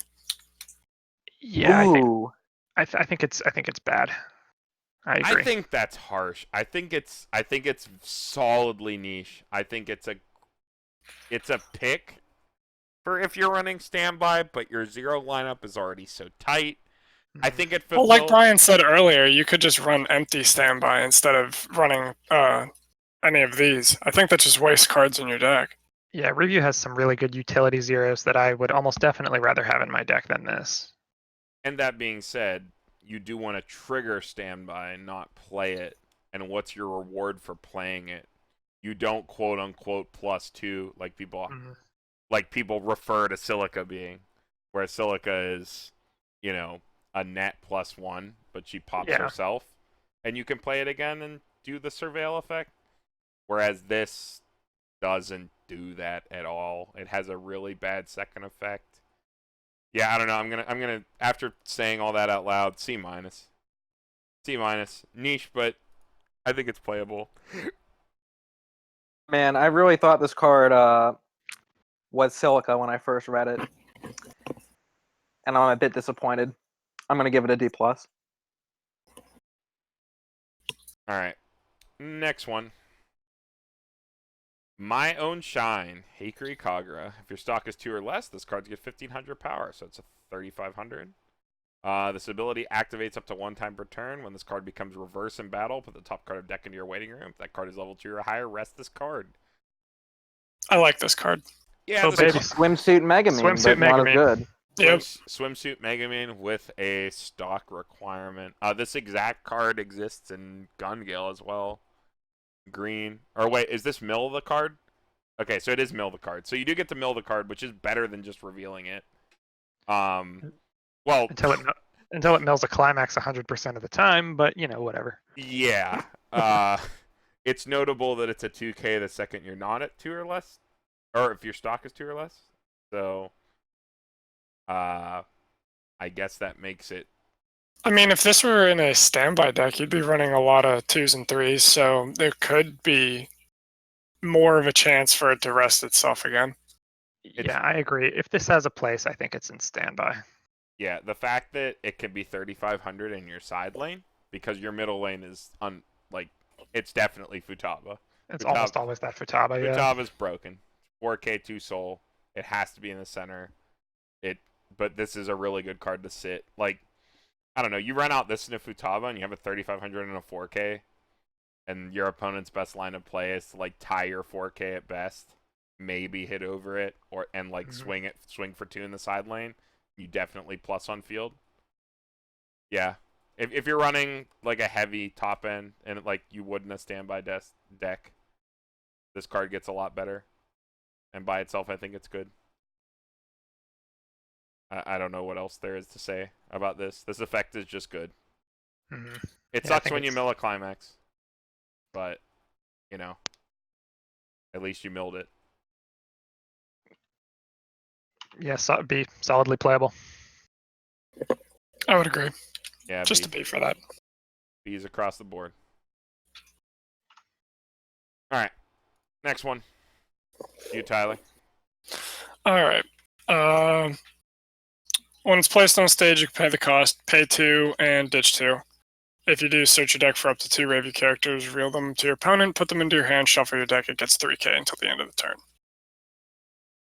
Yeah, Ooh. I think it's bad. I agree. I think that's harsh. I think it's solidly niche. I think it's a pick for if you're running standby, but your 0 lineup is already so tight. I think it fulfills... Well, like Brian said earlier, you could just run empty standby instead of running any of these. I think that just wastes cards in your deck. Yeah, Revue has some really good utility zeros that I would almost definitely rather have in my deck than this. And that being said, you do want to trigger standby, not play it. And what's your reward for playing it? You don't quote unquote +2 like people refer to Silica being, where Silica is, a net +1, but she pops herself, and you can play it again and do the surveil effect. Whereas this doesn't do that at all. It has a really bad second effect. Yeah, I don't know. I'm gonna after saying all that out loud, C-. C-. Niche, but I think it's playable. Man, I really thought this card was Silica when I first read it. And I'm a bit disappointed. I'm gonna give it a D+. Alright. Next one. My Own Shine, Hikari Kagura. If your stock is 2 or less, this card gets 1,500 power, so it's a 3,500. This ability activates up to 1 time per turn. When this card becomes reverse in battle, put the top card of deck into your waiting room. If that card is level 2 or higher, rest this card. I like this card. Yeah, this baby. Swimsuit Megamine, but not as good. Yep. Swimsuit Megamine with a stock requirement. This exact card exists in Gun Gale as well. Green. Or wait, is this mill the card? Okay, so it is mill the card. So you do get to mill the card, which is better than just revealing it. Well, until it mills a climax 100% of the time, but whatever. Yeah. It's notable that it's a 2K the second you're not at 2 or less, or if your stock is 2 or less. So, I guess that makes it. I mean, if this were in a standby deck, you'd be running a lot of 2s and 3s, so there could be more of a chance for it to rest itself again. Yeah, I agree. If this has a place, I think it's in standby. Yeah, the fact that it can be 3,500 in your side lane, because your middle lane is it's definitely Futaba. It's almost always that Futaba, yeah. Futaba's broken. 4K 2 soul. It has to be in the center. But this is a really good card to sit. Like, I don't know. You run out this Nifutaba and you have a 3500 and a 4K, and your opponent's best line of play is to like tie your 4K at best, maybe hit over it, and like swing for 2 in the side lane. You definitely plus on field. Yeah. If you're running like a heavy top end and like you would in a standby deck, this card gets a lot better. And by itself, I think it's good. I don't know what else there is to say about this. This effect is just good. It sucks when you mill a climax, but you know, at least you milled it. Yes, be solidly playable. I would agree. Yeah, just a B for that. B's across the board. All right, next one. You, Tyler. All right. When it's placed on stage, you can pay the cost, pay 2, and ditch 2. If you do, search your deck for up to 2 Revue characters, reveal them to your opponent, put them into your hand, shuffle your deck. It gets 3K until the end of the turn.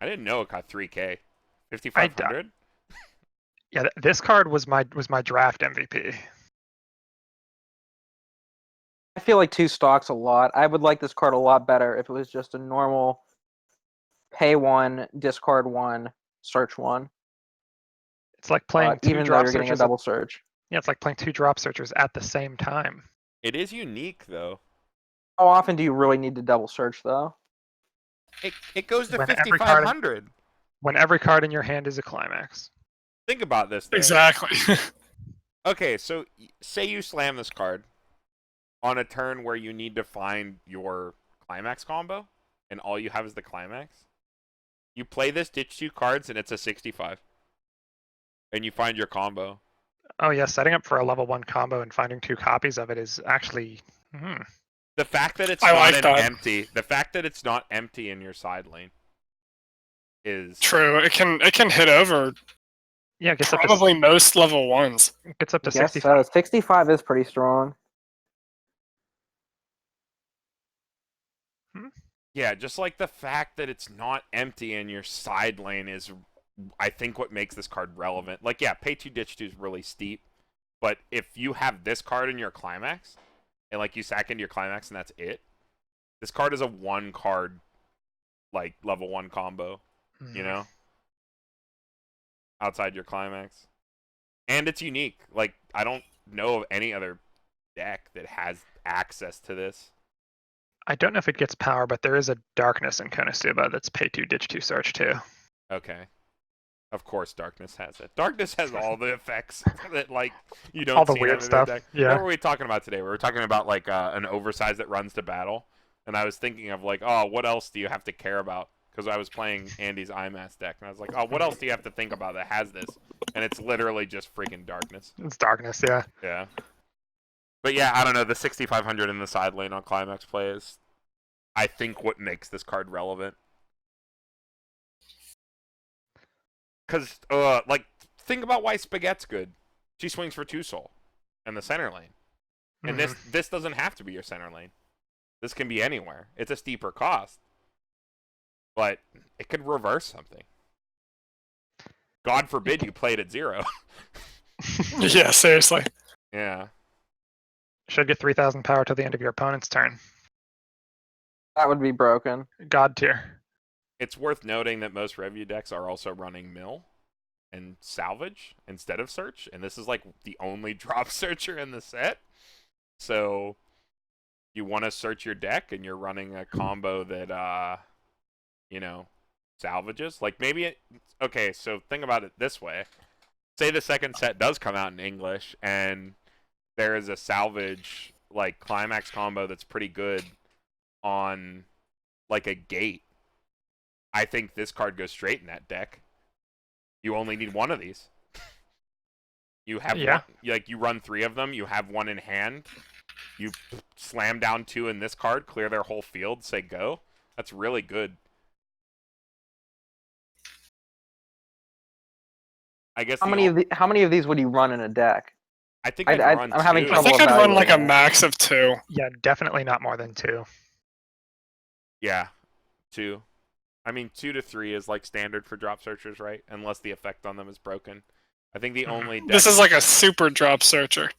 I didn't know it got 3K. 5,500? Yeah, this card was my draft MVP. I feel like 2 stocks a lot. I would like this card a lot better if it was just a normal pay 1, discard 1, search 1. It's like playing 2 even though drop you're getting a searchers. double search. Yeah, it's like playing 2 drop searchers at the same time. It is unique, though. How often do you really need to double search, though? It goes to When 5,500. When every card in your hand is a climax. Think about this, though. Exactly. Okay, so say you slam this card on a turn where you need to find your climax combo, and all you have is the climax. You play this, ditch 2 cards, and it's a 65. And you find your combo. Oh yeah, setting up for a level 1 combo and finding 2 copies of it is actually. The fact that it's empty. The fact that it's not empty in your side lane is true. It can hit over. Yeah, it gets probably up to, most level 1s. It gets up to 65. So 65 is pretty strong. Yeah, just like the fact that it's not empty in your side lane is, I think, what makes this card relevant. Like, yeah, pay 2, ditch 2 is really steep, but if you have this card in your climax, and like you sack into your climax and that's it, this card is a 1 card, like, level 1 combo, you know? Outside your climax. And it's unique. Like, I don't know of any other deck that has access to this. I don't know if it gets power, but there is a darkness in Konosuba that's pay 2, ditch 2, search 2. Okay. Of course Darkness has it. Darkness has all the effects that, like, you don't all the see weird stuff. Deck. Yeah. What were we talking about today? We were talking about, like, an oversize that runs to battle. And I was thinking of, like, oh, what else do you have to care about? Because I was playing Andy's IMAS deck. And I was like, oh, what else do you have to think about that has this? And it's literally just freaking Darkness. It's Darkness, yeah. Yeah. But yeah, I don't know. The 6,500 in the side lane on Climax play is, I think, what makes this card relevant. Because, like, think about why Spaghette's good. She swings for 2 soul in the center lane. And this doesn't have to be your center lane. This can be anywhere. It's a steeper cost. But it could reverse something. God forbid you played at 0. Yeah, seriously. Yeah. Should get 3,000 power till the end of your opponent's turn. That would be broken. God tier. It's worth noting that most Revue decks are also running mill and salvage instead of search, and this is like the only drop searcher in the set. So you want to search your deck and you're running a combo that you know, salvages. Like maybe okay, so think about it this way. Say the second set does come out in English and there is a salvage like climax combo that's pretty good on like a gate. I think this card goes straight in that deck. You only need 1 of these. You have one, like you run 3 of them, you have 1 in hand. You slam down 2 in this card, clear their whole field, say go. That's really good. I guess how many of these would you run in a deck? I think I'm having trouble. I think I'd run like a max of 2. Yeah, definitely not more than 2. Yeah, 2. I mean, 2 to 3 is like standard for drop searchers, right? Unless the effect on them is broken. I think the only This is like a super drop searcher.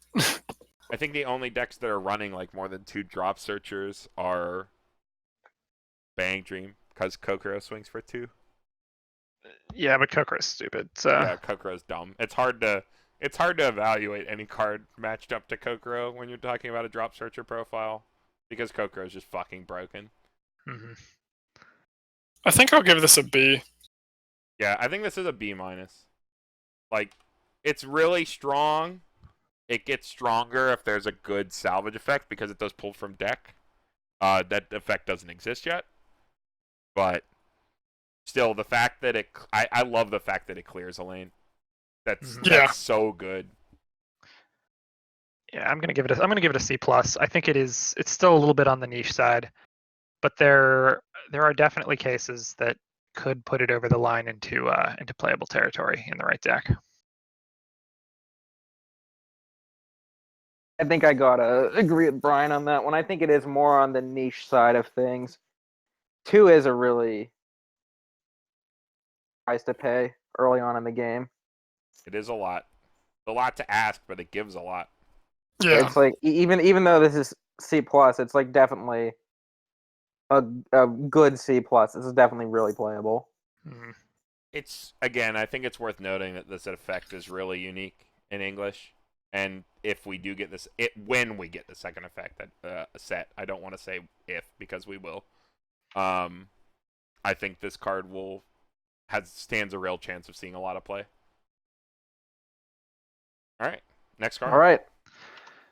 I think the only decks that are running like more than 2 drop searchers are Bang Dream, because Kokoro swings for 2. Yeah, but Kokoro's stupid. So Yeah, Kokoro's dumb. It's hard to evaluate any card matched up to Kokoro when you're talking about a drop searcher profile, because Kokoro's just fucking broken. hmm I think I'll give this a B. Yeah, I think this is a B minus. Like, it's really strong. It gets stronger if there's a good salvage effect because it does pull from deck. That effect doesn't exist yet. But still, the fact that I love the fact that it clears a lane. That's so good. Yeah, I'm gonna give it a C plus. I think it's still a little bit on the niche side, but there are definitely cases that could put it over the line into playable territory in the right deck. I think I gotta agree with Brian on that one. I think it is more on the niche side of things. 2 is a really price to pay early on in the game. It is a lot. A lot to ask, but it gives a lot. Yeah. It's like even though this is C plus, it's like definitely a good C plus. This is definitely really playable. Mm-hmm. It's, again, I think it's worth noting that this effect is really unique in English. And if we do get this, when we get the second effect set, I don't want to say if, because we will. I think this card stands a real chance of seeing a lot of play. All right, next card. All right,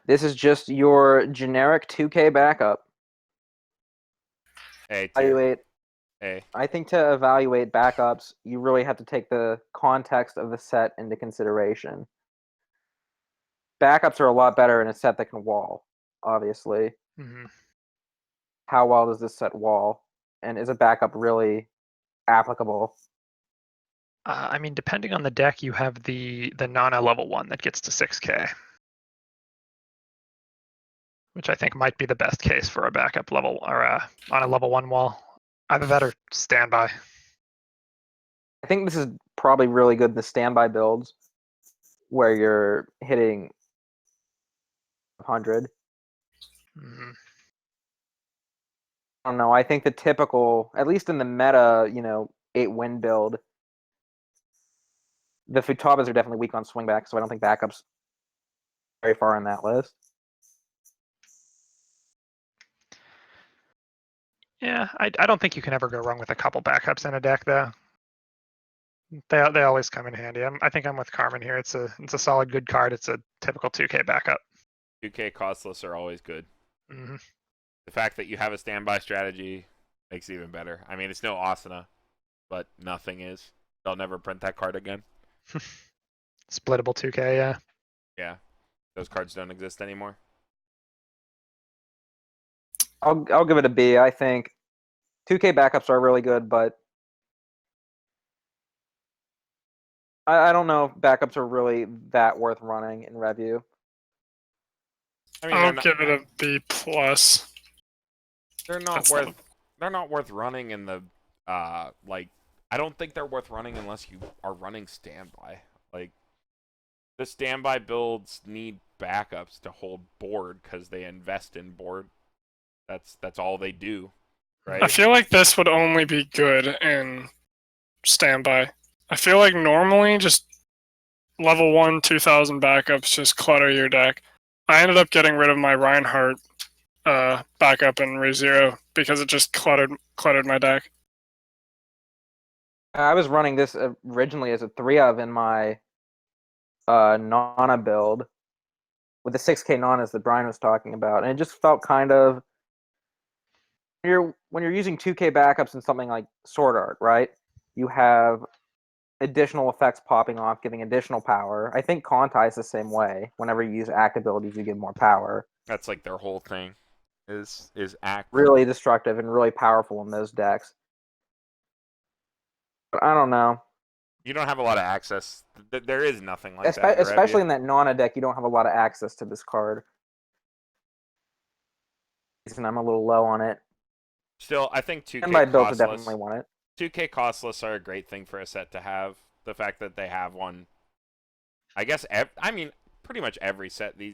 this is just your generic 2K backup. A tier. Evaluate. A. I think to evaluate backups, you really have to take the context of the set into consideration. Backups are a lot better in a set that can wall, obviously. Mm-hmm. How well does this set wall? And is a backup really applicable? I mean, depending on the deck, you have the Nana level 1 that gets to 6K, which I think might be the best case for a backup level or on a level 1 wall. Either that or standby. I think this is probably really good in the standby builds where you're hitting 100. Mm-hmm. I don't know. I think the typical, at least in the meta, 8-win build, the Futabas are definitely weak on swingback, so I don't think backups very far on that list. Yeah, I don't think you can ever go wrong with a couple backups in a deck, though. They always come in handy. I think I'm with Carmen here. It's a solid good card. It's a typical 2K backup. 2K costless are always good. Mm-hmm. The fact that you have a standby strategy makes it even better. I mean, it's no Asuna, but nothing is. They'll never print that card again. Splittable 2K, yeah. Yeah, those cards don't exist anymore. I'll give it a B. I think 2K backups are really good, but I don't know if backups are really that worth running in Revue. I mean, I'll give it a B plus. They're not worth running in the I don't think they're worth running unless you are running standby. Like, the standby builds need backups to hold board because they invest in board. That's all they do, right? I feel like this would only be good in standby. I feel like normally just level 1 2000 backups just clutter your deck. I ended up getting rid of my Reinhardt backup in ReZero because it just cluttered my deck. I was running this originally as a 3-of in my Nana build with the 6K Nanas that Brian was talking about, and it just felt kind of when you're using 2K backups in something like Sword Art, right? You have additional effects popping off, giving additional power. I think Kontai is the same way. Whenever you use act abilities, you get more power. That's like their whole thing, is act. Really destructive and really powerful in those decks. But I don't know. You don't have a lot of access. There is nothing like that. Especially in that Nana deck, you don't have a lot of access to this card. And I'm a little low on it. Still, I think 2K And my builds costless. definitely want it. 2K costless are a great thing for a set to have. The fact that they have one I guess pretty much every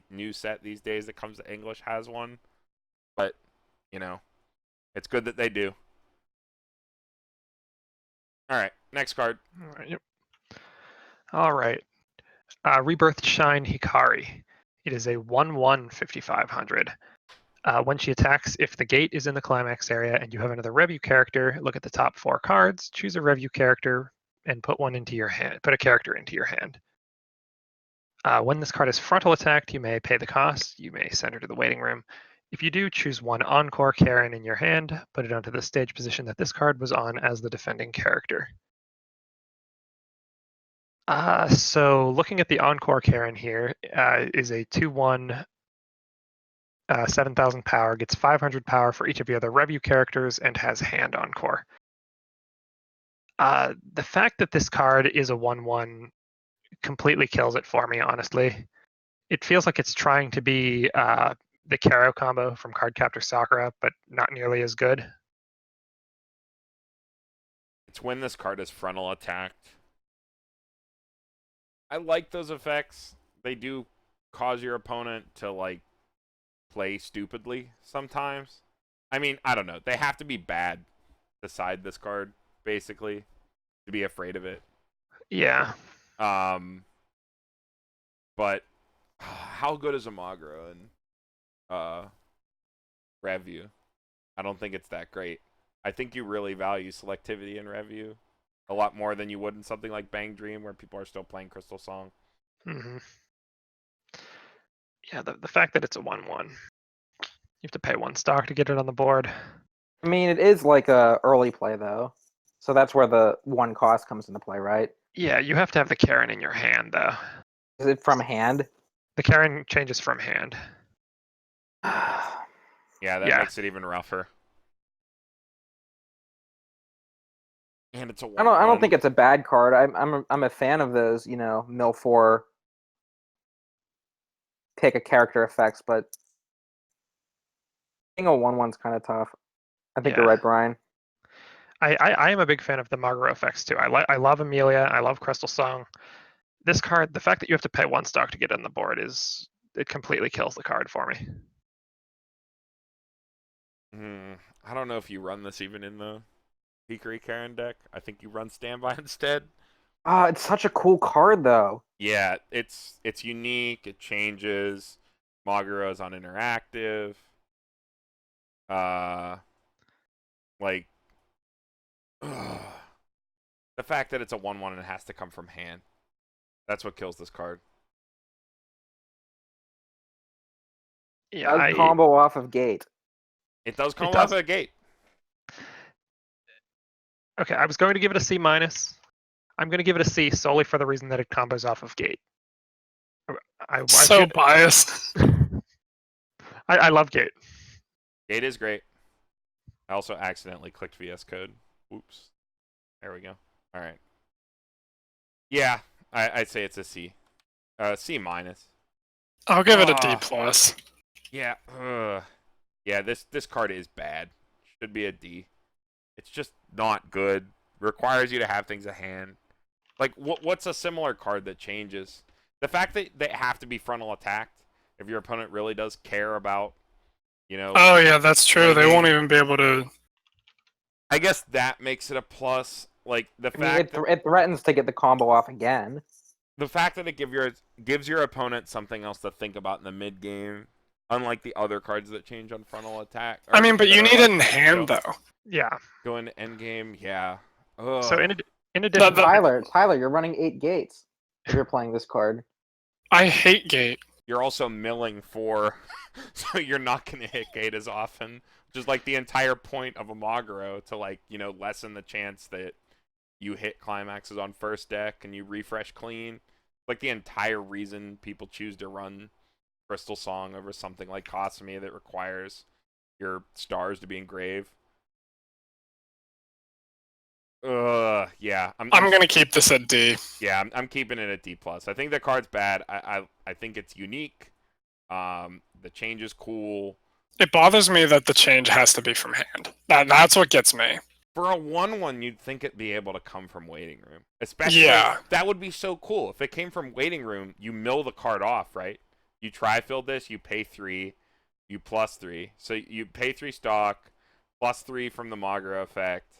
new set these days that comes to English has one. But it's good that they do. All right, next card. All right. Yep. All right. Rebirth Shine Hikari. It is a 1/1 5500. When she attacks, if the gate is in the climax area and you have another Revue character, look at the top 4 cards, choose a Revue character, and put one into your hand. Put a character into your hand. When this card is frontal attacked, you may pay the cost. You may send her to the waiting room. If you do, choose one Encore Karen in your hand, put it onto the stage position that this card was on as the defending character. So looking at the Encore Karen here, is a 2/1, 7,000 power, gets 500 power for each of the other Revue characters, and has Hand Encore. The fact that this card is a 1/1 completely kills it for me, honestly. It feels like it's trying to be the Karo combo from Cardcaptor Sakura, but not nearly as good. It's when this card is frontal attacked. I like those effects. They do cause your opponent to play stupidly sometimes. I mean, I don't know. They have to be bad to side this card, basically, to be afraid of it. Yeah. But how good is Amagro in Revue? I don't think it's that great. I think you really value selectivity in Revue a lot more than you would in something like Bang Dream, where people are still playing Crystal Song. Mm-hmm. Yeah, the fact that it's a 1/1. You have to pay 1 stock to get it on the board. I mean, it is like a early play though, so that's where the 1 cost comes into play, right? Yeah, you have to have the Karen in your hand, though. Is it from hand? The Karen changes from hand. Yeah, that makes it even rougher. And it's a 1/1. I don't think it's a bad card. I'm a fan of those, mill 4 pick a character effects, but I think a 1/1's kind of tough. I think you're right, Brian. I am a big fan of the Magro effects too. I love Amelia. I love Crystal Song. This card, the fact that you have to pay 1 stock to get on the board it completely kills the card for me. I don't know if you run this even in the Hikari Karen deck. I think you run Standby instead. It's such a cool card though. Yeah, it's unique. It changes. Maguro is on interactive. The fact that it's a 1/1 and it has to come from hand. That's what kills this card. Yeah, combo off of gate. It does combo off of a gate. Okay, I was going to give it a C-. I'm going to give it a C solely for the reason that it combos off of gate. Biased. I love gate. Gate is great. I also accidentally clicked VS Code. Oops. There we go. All right. Yeah, I'd say it's a C. C-. I'll give it a D+. Yeah. Yeah, this card is bad. Should be a D. It's just not good. Requires you to have things at hand. Like, what's a similar card that changes? The fact that they have to be frontal attacked, if your opponent really does care about, Oh, yeah, that's true. They won't even be able to... I guess that makes it a plus. Like, the fact it threatens to get the combo off again. The fact that it gives your opponent something else to think about in the mid game, unlike the other cards that change on frontal attack. I mean, but you need it in hand, though. Yeah. Go into endgame, yeah. Ugh. So in addition, Tyler, you're running 8 gates if you're playing this card. I hate gate. You're also milling 4, so you're not going to hit gate as often, which is like the entire point of a Maguro to lessen the chance that you hit climaxes on first deck and you refresh clean. Like the entire reason people choose to run Crystal Song over something like Cosme that requires your stars to be engraved. Yeah. I'm gonna keep this at D. Yeah, I'm keeping it at D+. I think the card's bad. I think it's unique. The change is cool. It bothers me that the change has to be from hand. That's what gets me. For a 1/1, you'd think it'd be able to come from waiting room. Especially, that would be so cool. If it came from waiting room, you mill the card off, right? You tri-fill this, you pay 3, you plus 3. So you pay 3 stock, plus 3 from the Magra effect.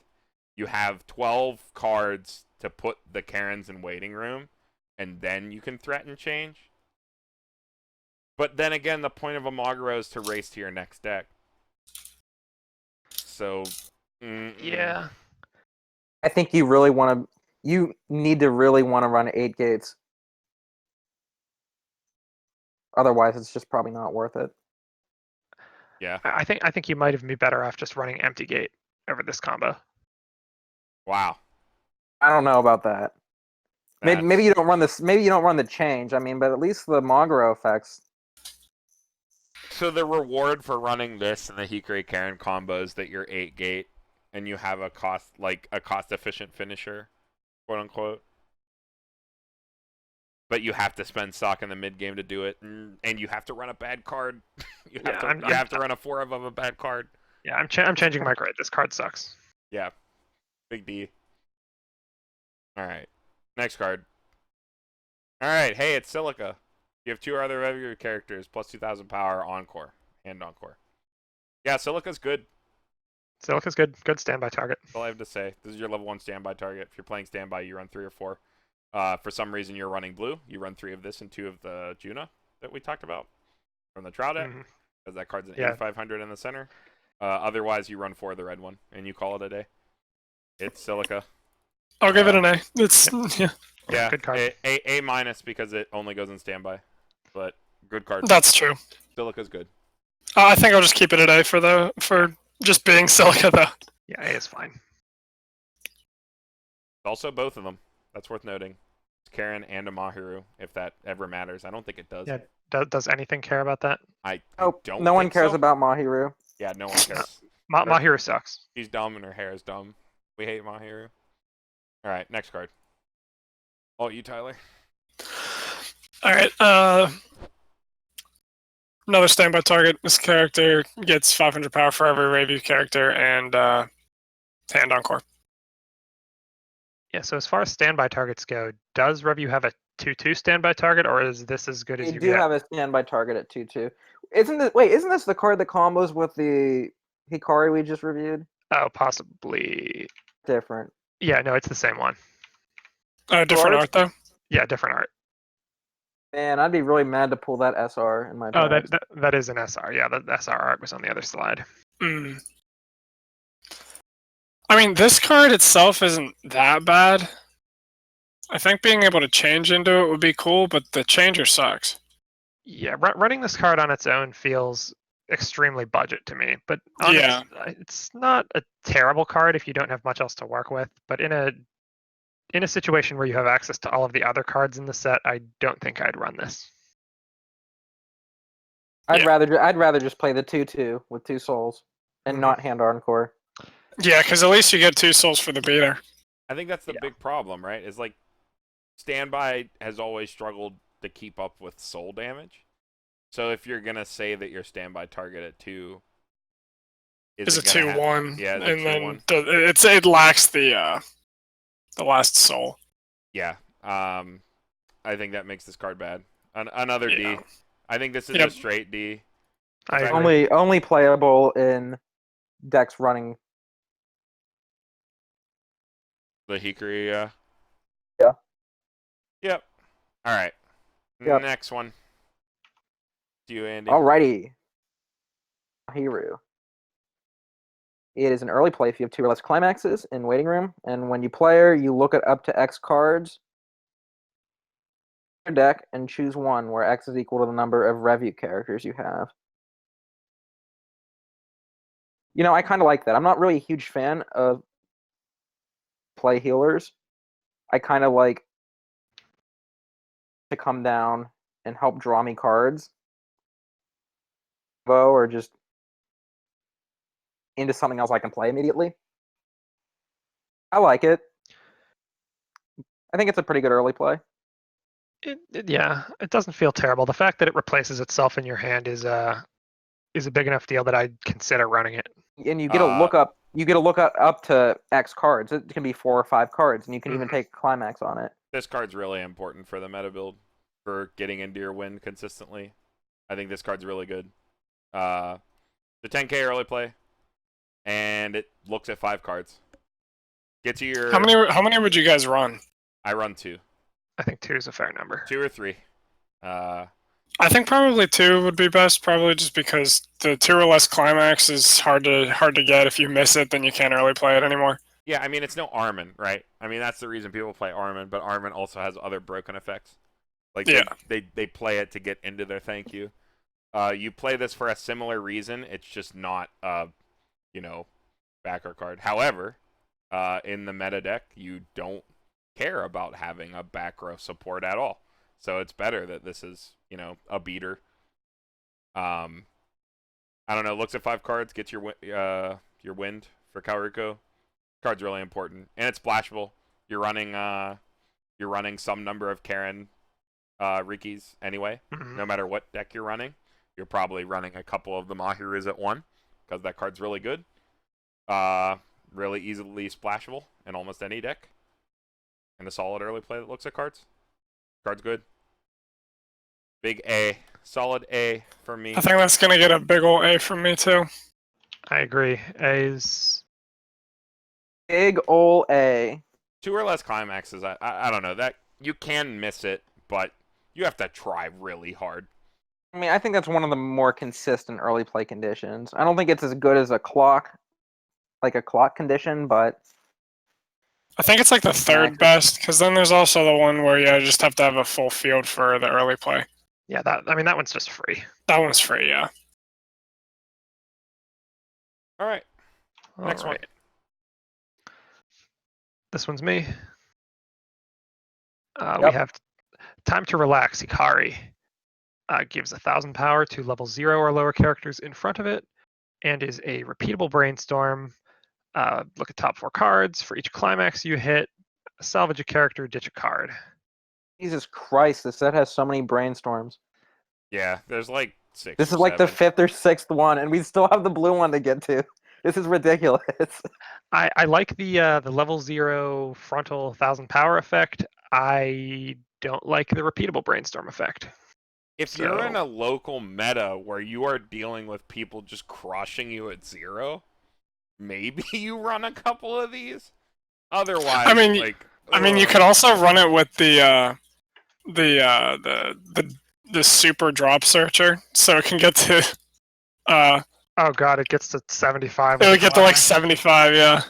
You have 12 cards to put the Karens in waiting room, and then you can threaten change. But then again, the point of a Magra is to race to your next deck. So... Yeah. I think you really want to. You need to really want to run 8 gates. Otherwise, it's just probably not worth it. Yeah. I think you might even be better off just running empty gate over this combo. Wow. I don't know about that. Maybe you don't run this. Maybe you don't run the change. I mean, but at least the Magro effects. So the reward for running this and the Hikari Karen combo is that you're 8 gate and you have a cost efficient finisher, quote unquote. But you have to spend stock in the mid game to do it, and you have to run a bad card. you have to run a 4 of a bad card. Yeah, I'm changing my grade. This card sucks. Yeah, big D. All right, next card. All right, hey, it's Silica. You have 2 other Revue characters plus 2,000 power encore, hand encore. Yeah, Silica's good. Silica's good. Good standby target. That's all I have to say. This is your level 1 standby target. If you're playing standby, you run 3 or 4. For some reason, you're running blue. You run 3 of this and 2 of the Juna that we talked about from the Trow deck, because that card's an 8,500 in the center. Otherwise, you run 4 of the red one, and you call it a day. It's Silica. I'll give it an A. It's yeah, good card. A minus because it only goes in standby, but good card. That's true. Silica's good. I think I'll just keep it at A for just being Silica though. Yeah, A is fine. Also, both of them. That's worth noting. It's Karen and a Mahiru, if that ever matters. I don't think it does. Yeah. Does anything care about that? I Oh, don't. no one think cares so. about Mahiru. Yeah, no one cares. Mahiru sucks. She's dumb and her hair is dumb. We hate Mahiru. All right, next card. Oh, you, Tyler. All right. Another standby target. This character gets 500 power for every Revue character and hand encore. Yeah, so as far as standby targets go, does Revue have a 2/2 standby target, or is this as good as You you do get? have a standby target at 2/2. Isn't this the card that combos with the Hikari we just reviewed? Oh, possibly. Different. Yeah, no, it's the same one. Different art though. Yeah, different art. Man, I'd be really mad to pull that SR in my Oh, deck. that is an SR. Yeah, the SR art was on the other slide. Mm. I mean, this card itself isn't that bad. I think being able to change into it would be cool, but the changer sucks. Yeah, running this card on its own feels extremely budget to me. But it's not a terrible card if you don't have much else to work with. But in a situation where you have access to all of the other cards in the set, I don't think I'd run this. I'd rather just play the 2/2 with 2 souls and not hand encore. Yeah, because at least you get 2 souls for the beater. I think that's the big problem, right? Is like standby has always struggled to keep up with soul damage. So if you're gonna say that your standby target at 2 is a 2/1, yeah, and then it lacks the last soul. Yeah, I think that makes this card bad. Another D. I think this is a straight D. Only playable in decks running. The Hikari, Yeah. Yep. All right. Yep. Next one. To you, Andy. Alrighty. Mahiru. It is an early play if you have 2 or less climaxes in waiting room, and when you play her, you look at up to X cards in your deck and choose one where X is equal to the number of Revue characters you have. You know, I kind of like that. I'm not really a huge fan of play healers. I kind of like to come down and help draw me cards, or just into something else I can play immediately. I like it. I think it's a pretty good early play. Yeah, it doesn't feel terrible. The fact that it replaces itself in your hand is a big enough deal that I'd consider running it. And you get to look up. You get to look up to X cards. It can be 4 or 5 cards, and you can even take climax on it. This card's really important for the meta build for getting into your win consistently. I think this card's really good. The 10k early play, and it looks at 5 cards. Get you your. How many would you guys run? I run 2. I think 2 is a fair number. 2 or 3. I think probably 2 would be best, probably just because the 2 or less climax is hard to get. If you miss it, then you can't early play it anymore. Yeah, I mean, it's no Armin, right? I mean, that's the reason people play Armin, but Armin also has other broken effects. Like, they play it to get into their thank you. You play this for a similar reason. It's just not, backer card. However, in the meta deck, you don't care about having a back row support at all. So it's better that this is, a beater. I don't know. Looks at 5 cards, gets your wind for Kaoruko. Card's really important, and it's splashable. You're running some number of Karen Rikis anyway. No matter what deck you're running, you're probably running a couple of the Mahirus at 1 because that card's really good. Really easily splashable in almost any deck. And a solid early play that looks at cards. Card's good. Big A. Solid A for me. I think that's going to get a big ol' A from me, too. I agree. A's. Big ol' A. 2 or less climaxes. I don't know. That you can miss it, but you have to try really hard. I mean, I think that's one of the more consistent early play conditions. I don't think it's as good as a clock condition, but I think it's like the 3rd best, because then there's also the one where you just have to have a full field for the early play. Yeah, that one's just free. That one's free, yeah. All right. Next one. This one's me. We have Time to Relax. Hikari gives 1,000 power to level 0 or lower characters in front of it, and is a repeatable brainstorm. Look at top 4 cards. For each climax you hit, salvage a character, ditch a card. Jesus Christ, this set has so many brainstorms. Yeah, there's like 6. This is like 7. the 5th or 6th one, and we still have the blue one to get to. This is ridiculous. I like the level 0 frontal 1,000 power effect. I don't like the repeatable brainstorm effect. If you're in a local meta where you are dealing with people just crushing you at 0, maybe you run a couple of these. Otherwise, you could also run it with the super drop searcher, so it can get to. Oh god, it gets to 75. It would get to like 75, yeah.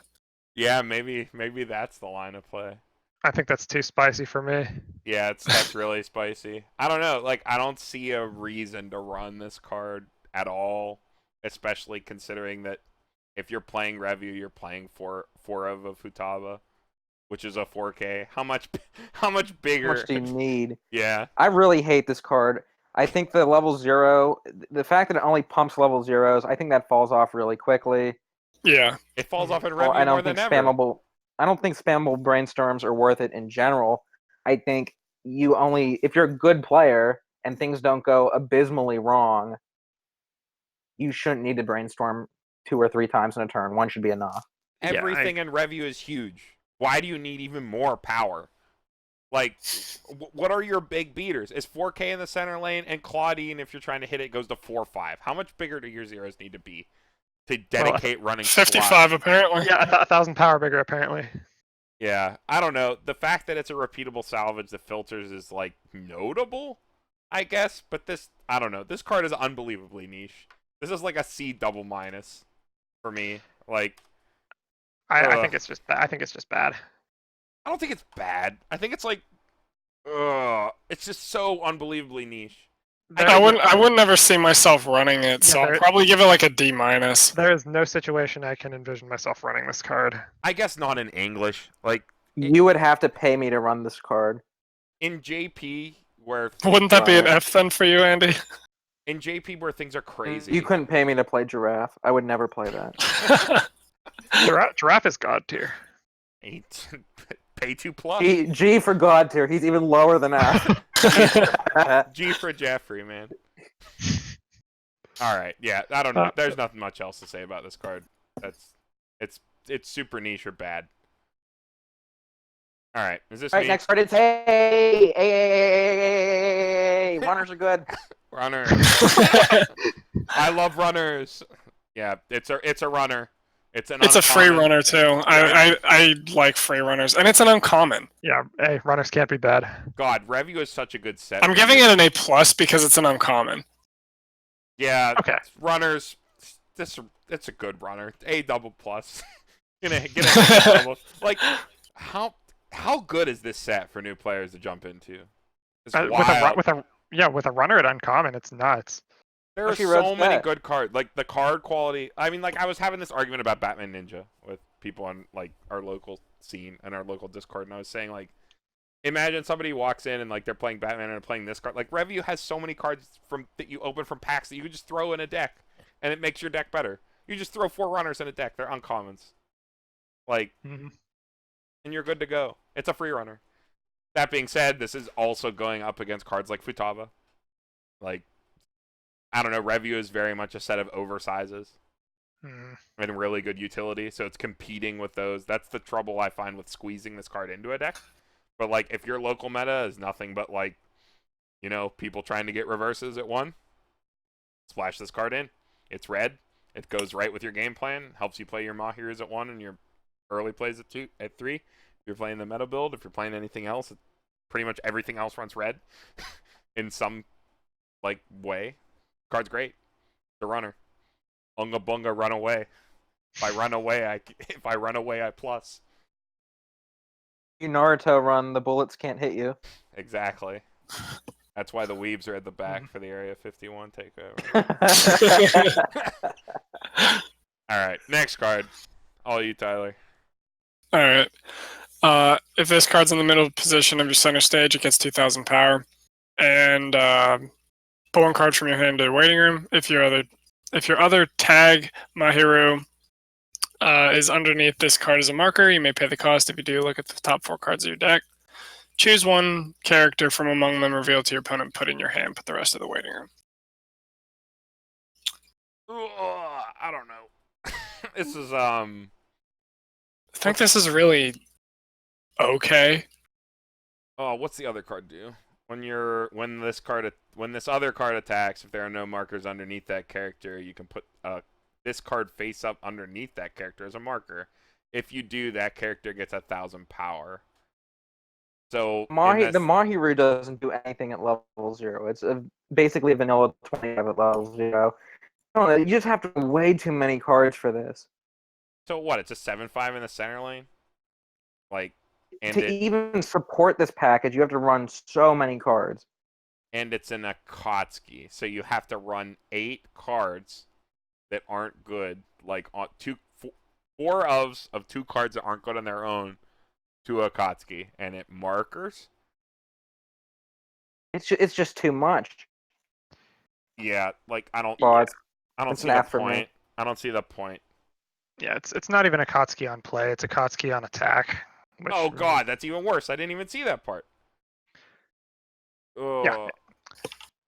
Yeah, maybe that's the line of play. I think that's too spicy for me. Yeah, that's really spicy. I don't know. Like, I don't see a reason to run this card at all, especially considering that if you're playing Revue, you're playing 4 of a Futaba, which is a 4K. How much bigger? How much do you need? Yeah. I really hate this card. I think the level 0, the fact that it only pumps level 0s, I think that falls off really quickly. Yeah. It falls off in Revue more than ever. I don't think spammable brainstorms are worth it in general. I think if you're a good player and things don't go abysmally wrong, you shouldn't need to brainstorm 2 or 3 times in a turn. 1 should be enough. Everything in Revue is huge. Why do you need even more power? Like, what are your big beaters? Is 4K in the center lane, and Claudine, if you're trying to hit it, goes to 4-5. How much bigger do your zeros need to be to dedicate running 55 squad? apparently. Yeah, 1,000 power bigger apparently. Yeah, I don't know. The fact that it's a repeatable salvage that filters is, like, notable, I guess. But I don't know. This card is unbelievably niche. This is like a C double minus for me. Like, I think it's just bad. I think it's just bad. I don't think it's bad. I think it's like, it's just so unbelievably niche. I wouldn't ever see myself running it, so I'll probably give it like a D minus. There is no situation I can envision myself running this card. I guess not in English. Like, you would have to pay me to run this card. In JP, where wouldn't that be an F then for you, Andy? In JP, where things are crazy, you couldn't pay me to play Giraffe. I would never play that. Giraffe is god tier. Pay 2+. G for god tier. He's even lower than F. G for Jeffrey, man. All right, yeah, I don't know. There's nothing much else to say about this card. it's super niche or bad. All right, is this All right, me? next card it's hey, runners are good. Runners. I love runners. Yeah, it's a runner. It's an It's a free uncommon. runner too. I like free runners, and it's an uncommon. Yeah, hey, runners can't be bad. God, Revue is such a good set. I'm giving it an A+ because it's an uncommon. Yeah, Okay. runners. It's a good runner. A double plus. get a double. Like how good is this set for new players to jump into? It's wild. With a runner at uncommon, it's nuts. There are Especially so Red's many set. good cards. Like the card quality. I mean, like I was having this argument about Batman Ninja with people on like our local scene and our local Discord, and I was saying like, imagine somebody walks in and like they're playing Batman and they're playing this card. Like Revue has so many cards that you open from packs that you can just throw in a deck, and it makes your deck better. You just throw 4 runners in a deck. They're uncommons. Like, and you're good to go. It's a free runner. That being said, this is also going up against cards like Futaba. Like, I don't know, Revue is very much a set of oversizes and really good utility, so it's competing with those. That's the trouble I find with squeezing this card into a deck. But, like, if your local meta is nothing but, like, you know, people trying to get reverses at 1, splash this card in. It's red. It goes right with your game plan. Helps you play your Mahirs at 1 and your early plays at 3. If you're playing the meta build, if you're playing anything else, pretty much everything else runs red in some, like, way. Card's great. The runner. Unga bunga, run away. If I run away, I plus. You Naruto run, the bullets can't hit you. Exactly. That's why the weebs are at the back for the Area 51 takeover. All right, next card. All you, Tyler. All right. If this card's in the middle position of your center stage, it gets 2,000 power, and pull 1 card from your hand to the waiting room. If your other tag Mahiru is underneath this card as a marker, you may pay the cost. If you do, look at the top 4 cards of your deck. Choose 1 character from among them, reveal to your opponent, put in your hand, put the rest of the waiting room. I don't know. This is I think this is really okay. Oh, what's the other card do? When this other card attacks, if there are no markers underneath that character, you can put this card face up underneath that character as a marker. If you do, that character gets 1,000 power. So the Mahiru doesn't do anything at level 0. It's basically a vanilla 20 at level 0. No, you just have to run way too many cards for this. So what? It's a 7/5 in the center lane. Like, and to even support this package, you have to run so many cards. And it's an Akatsuki, so you have to run 8 cards that aren't good, like 4 of 2 cards that aren't good on their own to Akatsuki, and it markers. It's just too much. Yeah, like I don't It's see an the F for me. point. I don't see the point. Yeah, it's not even Akatsuki on play. It's Akatsuki on attack. Oh God, that's even worse. I didn't even see that part. Oh. Yeah.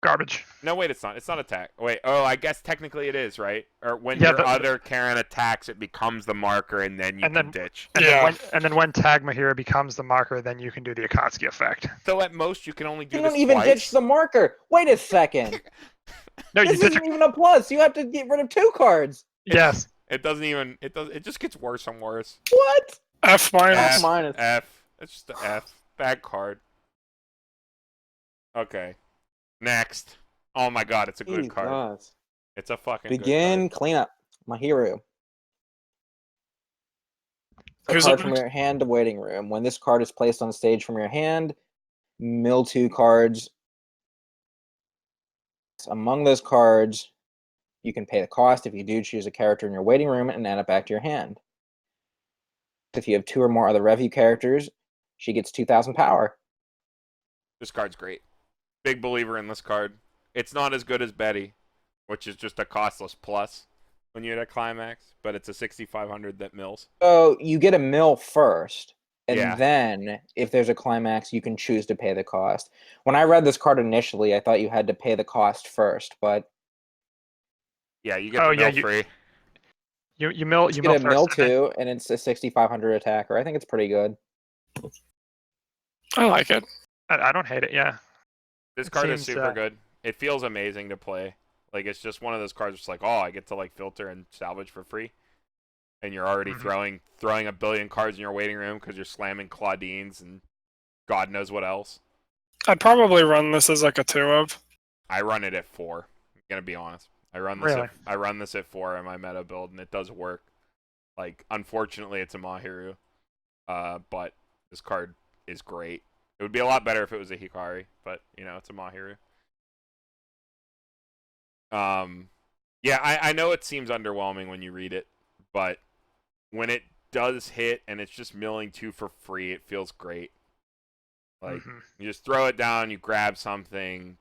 Garbage. No, wait, it's not. It's not attack. Wait, oh, I guess technically it is, right? Or when your other Karen attacks, it becomes the marker, and then you can ditch. And then when Tag Mahira becomes the marker, then you can do the Akatsuki effect. So at most, you can only do you this don't even twice? ditch the marker. Wait a second. No, this isn't even a plus. You have to get rid of 2 cards. Yes. It doesn't even. It just gets worse and worse. What? F minus. F minus. F. It's just an F. Bad card. Okay. Next. Oh my God, it's a good card. It's a fucking Begin good card. cleanup. Mahiru. A Who's card up from next? your hand to waiting room. When this card is placed on stage from your hand, mill 2 cards. Among those cards, you can pay the cost. If you do, choose a character in your waiting room and add it back to your hand. If you have 2 or more other Revue characters, she gets 2,000 power. This card's great. Big believer in this card. It's not as good as Betty, which is just a costless plus when you hit a climax, but it's a 6,500 that mills. So you get a mill first, and Yeah. then if there's a climax, you can choose to pay the cost. When I read this card initially, I thought you had to pay the cost first, but Yeah, you get the mill free. You mill Just you get mill a mill first. And then- 2, and it's a 6,500 attacker. I think it's pretty good. I like it. I don't hate it. Yeah. This It card is seems, super good. It feels amazing to play. Like, it's just one of those cards that's like, oh, I get to like filter and salvage for free, and you're already throwing a billion cards in your waiting room because you're slamming Claudines and God knows what else. I'd probably run this as like a 2-of. I run it at 4. I'm gonna be honest. I run this at 4 in my meta build, and it does work. Like, unfortunately, it's a Mahiru, but this card is great. It would be a lot better if it was a Hikari, but you know, it's a Mahiru. Yeah, I know it seems underwhelming when you read it, but when it does hit and it's just milling 2 for free, it feels great. Like, you just throw it down, you grab something,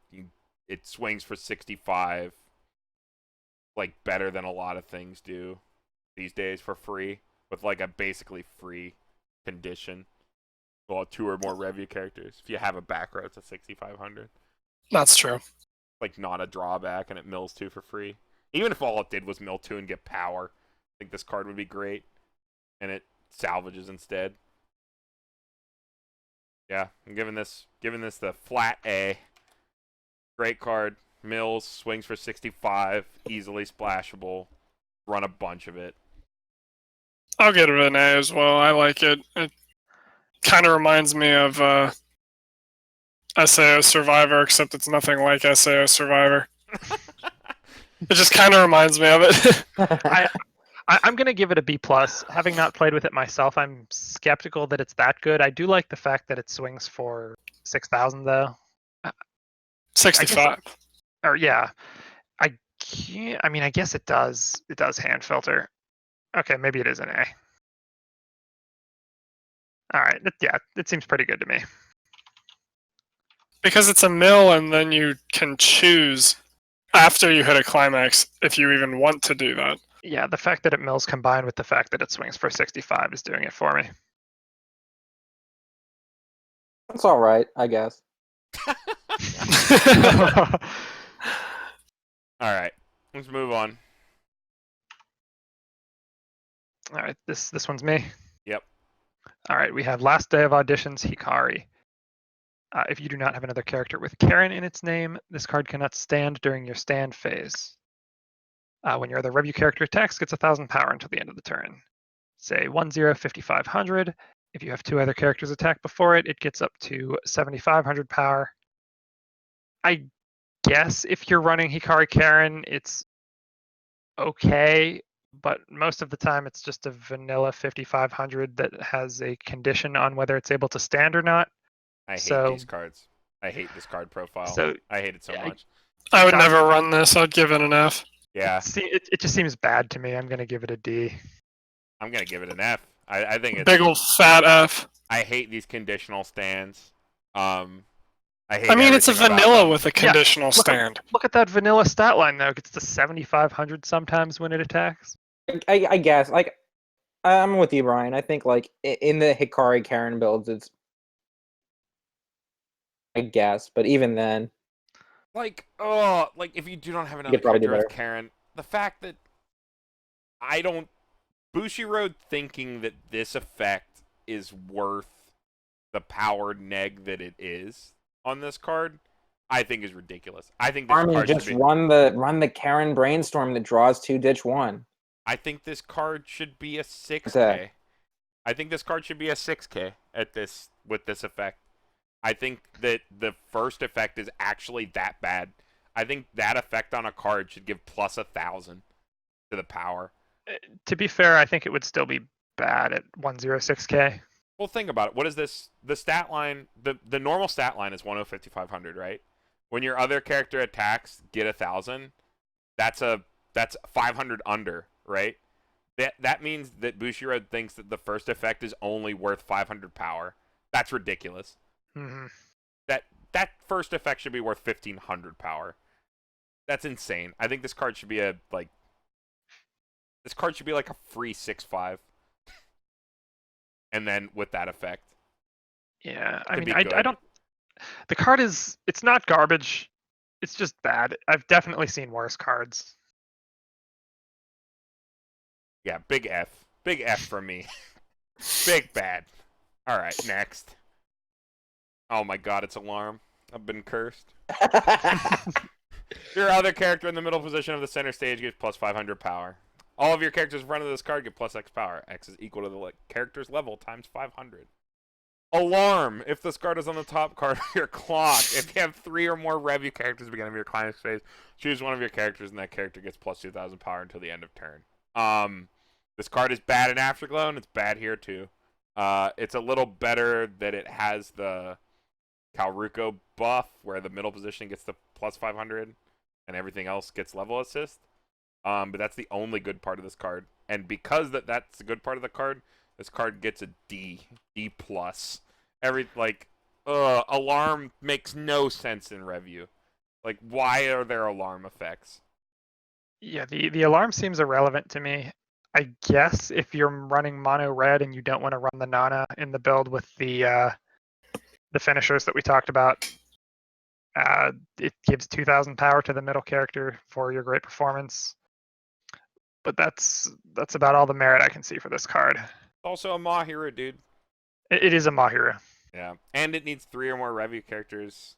it swings for 65. Like, better than a lot of things do these days for free, with like a basically free condition. Well, 2 or more Revue characters. If you have a back row, it's a 6,500. That's true. Like, not a drawback, and it mills 2 for free. Even if all it did was mill 2 and get power, I think this card would be great. And it salvages instead. Yeah, I'm giving this the flat A. Great card. Mills, swings for 65, easily splashable. Run a bunch of it. I'll get it an A as well. I like it. It kind of reminds me of SAO Survivor, except it's nothing like SAO Survivor. It just kind of reminds me of it. I'm going to give it a B+. Having not played with it myself, I'm skeptical that it's that good. I do like the fact that it swings for 6,000, though. 65. Or yeah, I can't. I mean, I guess it does. It does hand filter. Okay, maybe it is an A. All right. Yeah, it seems pretty good to me. Because it's a mill, and then you can choose after you hit a climax if you even want to do that. Yeah, the fact that it mills combined with the fact that it swings for 65 is doing it for me. That's all right, I guess. All right, let's move on. All right, this one's me. Yep. All right, we have Last Day of Auditions, Hikari. If you do not have another character with Karen in its name, this card cannot stand during your stand phase. When your other Revue character attacks, gets 1,000 power until the end of the turn. Say 1/0, 5,500. If you have 2 other characters attack before it, it gets up to 7,500 power. I guess if you're running Hikari Karen, it's okay, but most of the time it's just a vanilla 5,500 that has a condition on whether it's able to stand or not. I hate So- these cards. I hate this card profile. So I hate it so much. I would never run this. I'd give it an F. Yeah, it just seems bad to me. I'm going to give it a D. I'm gonna give it an F. I think it's. Big old fat F. I hate these conditional stands. I hate. I mean, it's a everything about vanilla them. with a conditional stand. Look at that vanilla stat line, though. It gets to 7,500 sometimes when it attacks. I guess, like, I'm with you, Brian. I think, like, in the Hikari Karen builds, it's, I guess, but even then, Like, if you do not have another could probably do character with better. Karen, the fact that I don't Bushiroad thinking that this effect is worth the power neg that it is on this card, I think is ridiculous. I think this Carmen card just should be, run the Karen brainstorm that draws 2, ditch 1. I think this card should be a 6K. Exact. I think this card should be a 6K with this effect. I think that the first effect is actually that bad. I think that effect on a card should give plus 1,000 to the power. To be fair, I think it would still be bad at 106K. Well, think about it. What is this? The stat line, the normal stat line is 105,500, right? When your other character attacks, get 1,000. That's 500 under, right? That means that Bushiroad thinks that the first effect is only worth 500 power. That's ridiculous. Mm-hmm. That first effect should be worth 1,500 power. That's insane. I think this card should be this card should be like a free 6/5. And then with that effect. Yeah, I Could mean, be good. I don't. The card is. It's not garbage. It's just bad. I've definitely seen worse cards. Yeah, big F. Big F for me. Big bad. All right, next. Oh my god, it's Alarm. I've been cursed. Your other character in the middle position of the center stage gets plus 500 power. All of your characters in front of this card get plus X power. X is equal to the character's level times 500. Alarm! If this card is on the top card of your clock, if you have 3 or more Revue characters at the beginning of your climax phase, choose one of your characters and that character gets plus 2,000 power until the end of turn. This card is bad in Afterglow and it's bad here too. It's a little better that it has the Calruco buff where the middle position gets the plus 500 and everything else gets level assist. But that's the only good part of this card. And because that's the good part of the card, this card gets a D plus. Alarm makes no sense in Revue. Like, why are there alarm effects? Yeah, the alarm seems irrelevant to me. I guess if you're running mono red and you don't want to run the Nana in the build with the finishers that we talked about, it gives 2,000 power to the middle character for your great performance. But that's about all the merit I can see for this card. Also a Mahiru, dude. It is a Mahiru. Yeah, and it needs 3 or more Revue characters.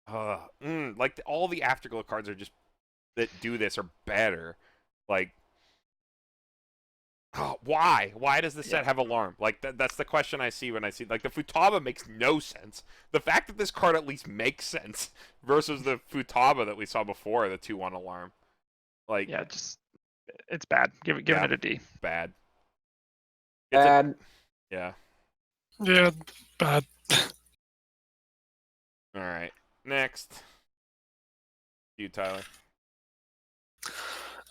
Like all the Afterglow cards are just that do this are better. Like, why? Why does the set have alarm? Like that's the question I see when I see like the Futaba makes no sense. The fact that this card at least makes sense versus the Futaba that we saw before, the 2/1 alarm. Like, yeah, it's bad. Give it a D. Bad. Bad. Yeah. Yeah, bad. All right. Next. You, Tyler.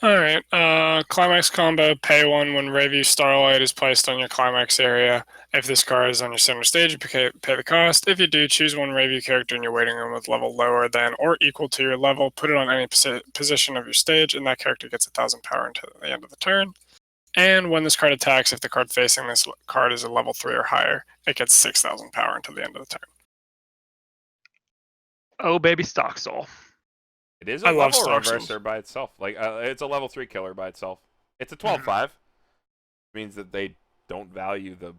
Alright, climax combo, pay 1 when Revue Starlight is placed on your climax area. If this card is on your center stage, you pay the cost. If you do, choose one Revue character in your waiting room with level lower than or equal to your level, put it on any position of your stage, and that character gets 1,000 power until the end of the turn. And when this card attacks, if the card facing this card is a level 3 or higher, it gets 6,000 power until the end of the turn. Oh, baby Stock Soul. It is a level reverser by itself. Like, it's a level 3 killer by itself. It's a 12/5. Means that they don't value the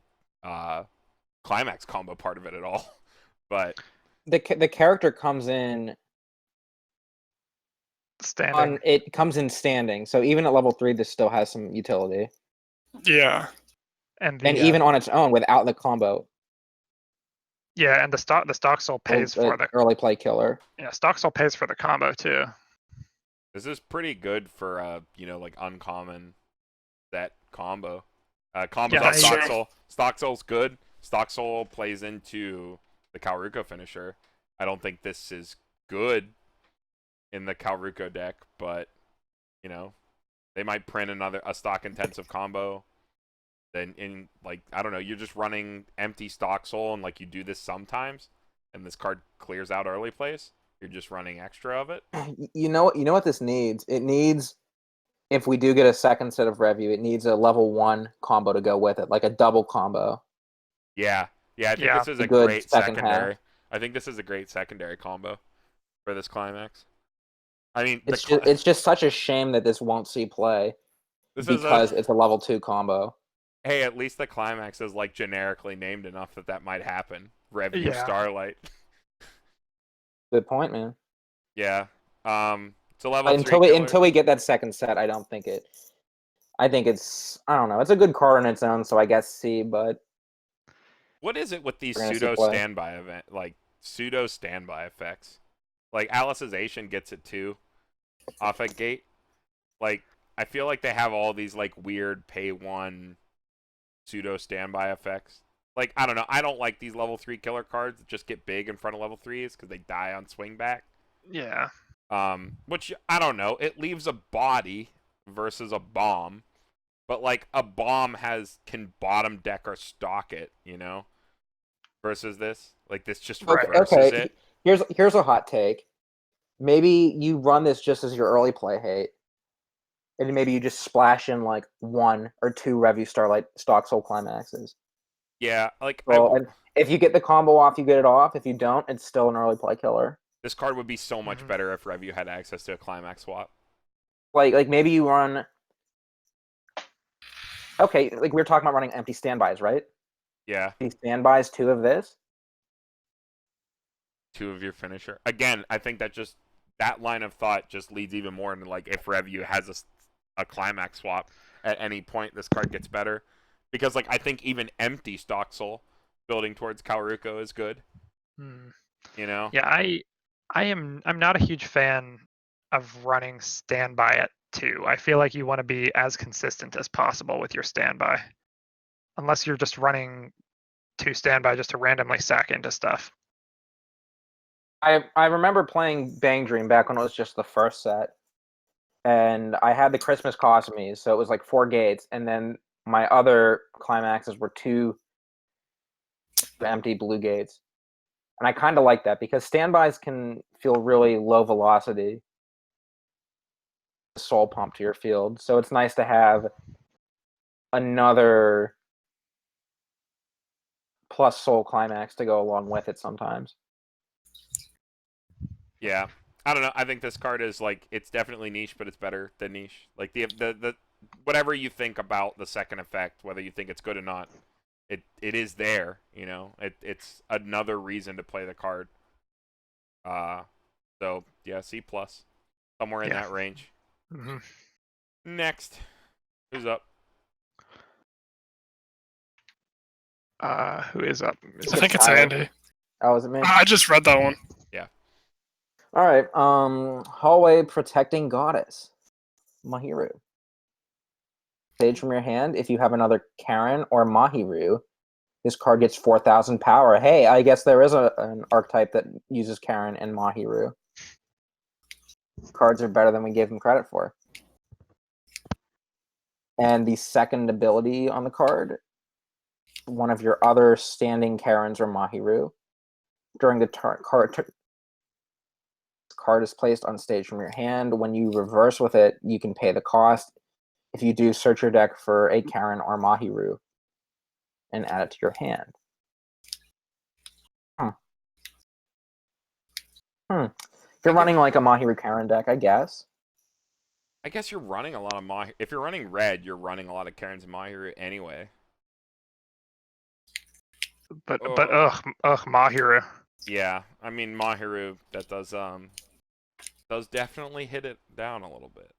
climax combo part of it at all. But the character comes in standing. It comes in standing, so even at level 3, this still has some utility. Yeah, and even on its own without the combo. Yeah, and the stock soul pays for the early play killer. Yeah, stock soul pays for the combo too. This is pretty good for like uncommon set combo. Combos on stock soul. Stock soul's good. Stock soul plays into the Calruco finisher. I don't think this is good in the Calruco deck, but they might print a stock intensive combo. Then in I don't know, you're just running empty stock soul and you do this sometimes, and this card clears out early plays. You're just running extra of it. You know what this needs? It needs, if we do get a second set of Revue, it needs a level 1 combo to go with it, like a double combo. Yeah. I think this is a great secondary. Half. I think this is a great secondary combo for this climax. I mean, it's just such a shame that this won't see play because it's a level 2 combo. Hey, at least the climax is generically named enough that might happen. Revue Starlight. Good point, man. Yeah. It's a level 3 until we get that second set. I don't think it. I think it's. I don't know. It's a good card on its own, so I guess C. But what is it with these pseudo standby effects? Like Alicization gets it too, off at gate. I feel like they have all these weird pay 1 pseudo standby effects. I don't know. I don't like these level 3 killer cards that just get big in front of level 3s because they die on swing back. Yeah. Which I don't know. It leaves a body versus a bomb, but a bomb can bottom deck or stock it, versus this. This just reverses it. Here's a hot take. Maybe you run this just as your early play hate. And maybe you just splash in 1 or 2 Revue Starlight stock soul climaxes. Yeah, and if you get the combo off, you get it off. If you don't, it's still an early play killer. This card would be so much better if Revue had access to a climax swap. Maybe you run Okay, like we were talking about running empty standbys, right? Yeah, Empty standbys, 2 of this. 2 of your finisher. Again, I think that line of thought just leads even more into like if Revue has a climax swap at any point, this card gets better. Because like I think even empty Stock Soul building towards Kaoruko is good. You know? Yeah, I'm not a huge fan of running standby at 2. I feel like you want to be as consistent as possible with your standby. Unless you're just running 2 standby just to randomly sack into stuff. I remember playing Bang Dream back when it was just the first set, and I had the Christmas Cosmies, so it was like 4 gates, and then my other climaxes were 2 empty blue gates, and I kind of like that because standbys can feel really low velocity, soul pump to your field, so it's nice to have another plus soul climax to go along with it sometimes. Yeah. I don't know. I think this card is like it's definitely niche, but it's better than niche. Like the whatever you think about the second effect, whether you think it's good or not, it is there. You know, it's another reason to play the card. So yeah, C plus, somewhere in that range. Mm-hmm. Next, who's up? Who is up? I think it's Andy. Oh, is it me? I just read that one. All right. Hallway Protecting Goddess, Mahiru. Stage from your hand. If you have another Karen or Mahiru, this card gets 4,000 power. Hey, I guess there is an archetype that uses Karen and Mahiru. Cards are better than we gave them credit for. And the second ability on the card, one of your other standing Karens or Mahiru, during the card is placed on stage from your hand. When you reverse with it, you can pay the cost. If you do, search your deck for a Karen or Mahiru and add it to your hand. If you're running like a Mahiru Karen deck, I guess. I guess you're running a lot of Mahiru. If you're running red, you're running a lot of Karens and Mahiru anyway. But Mahiru. Yeah, I mean Mahiru that does definitely hit it down a little bit.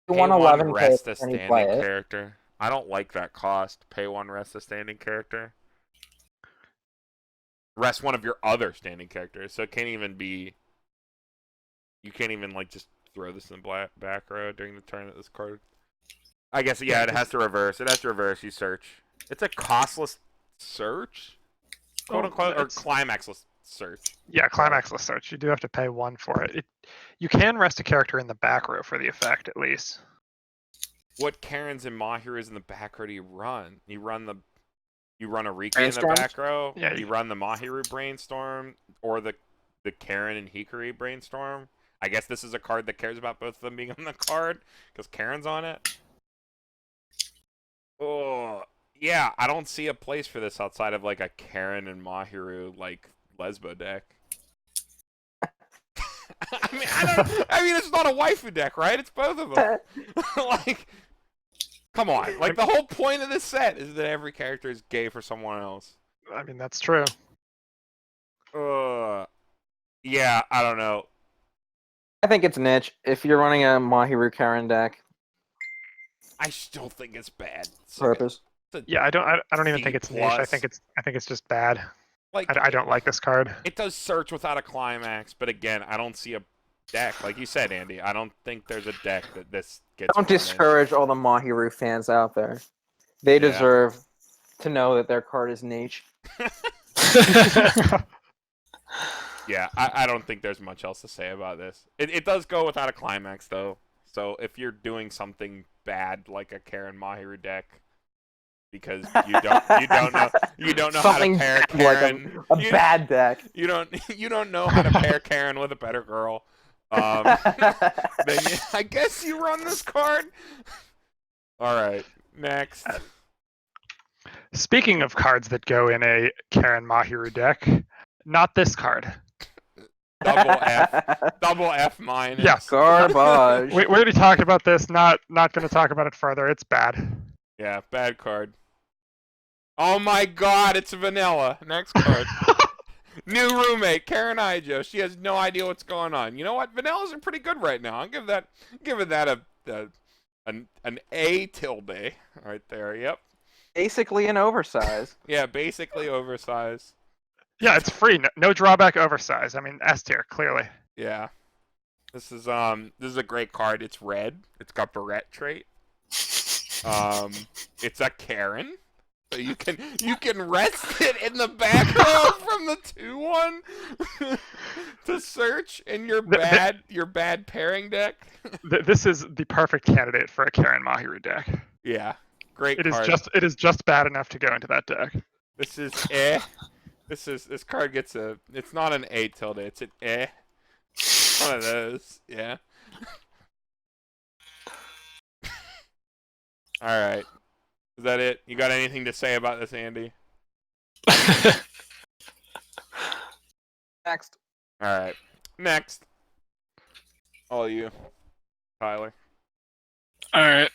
You Pay want one, 11K rest a when you standing play it. character. I don't like that cost. Pay 1, rest a standing character. Rest one of your other standing characters. So it can't even be. You can't even like just throw this in the back row during the turn of this card. I guess yeah, it has to reverse. It has to reverse. You search. It's a costless search, quote unquote, or climaxless search. Yeah, climaxless search. You do have to pay 1 for it. You can rest a character in the back row for the effect, at least. What Karens and Mahirus in the back row do you run? You run a Riki in the back row. Yeah, you run the Mahiru Brainstorm or the Karen and Hikari Brainstorm. I guess this is a card that cares about both of them being on the card because Karen's on it. Oh, yeah, I don't see a place for this outside of like a Karen and Mahiru like Lesbo deck. I mean, it's not a waifu deck, right? It's both of them. Like, come on. Like, the whole point of this set is that every character is gay for someone else. I mean, that's true. Yeah, I don't know. I think it's niche. If you're running a Mahiru Karen deck, I still think it's bad. Purpose. Yeah, I don't even think it's niche. I think it's just bad. Like, I don't like this card. It does search without a climax, but again, I don't see a deck. Like you said, Andy, I don't think there's a deck that this gets. Don't discourage all the Mahiru fans out there. They deserve to know that their card is niche. Yeah, I don't think there's much else to say about this. It does go without a climax, though. So if you're doing something bad like a Karen Mahiru deck, because you don't know how to pair Karen, like a bad deck. You don't know how to pair Karen with a better girl. Then I guess you run this card. All right, next. Speaking of cards that go in a Karen Mahiru deck, not this card. Double F minus. Yeah, garbage. We already talked about this. Not going to talk about it further. It's bad. Yeah, bad card. Oh my god, it's vanilla. Next card. New roommate, Karen Ijo. She has no idea what's going on. You know what? Vanillas are pretty good right now. I'll give that an A tilde right there. Yep. Basically an oversize. Yeah, basically oversized. Yeah, it's free. No drawback oversize. I mean, S tier, clearly. Yeah. This is a great card. It's red. It's got Barrette trait. It's a Karen. So you can rest it in the back row from the 2-1 to search in your bad pairing deck. This is the perfect candidate for a Karen Mahiru deck. Yeah. Great It card. is just bad enough to go into that deck. This is eh. This card gets it's not an A tilde, it's an eh. One of those, yeah. Alright. Is that it? You got anything to say about this, Andy? Next. Alright. Next. All you. Tyler. Alright.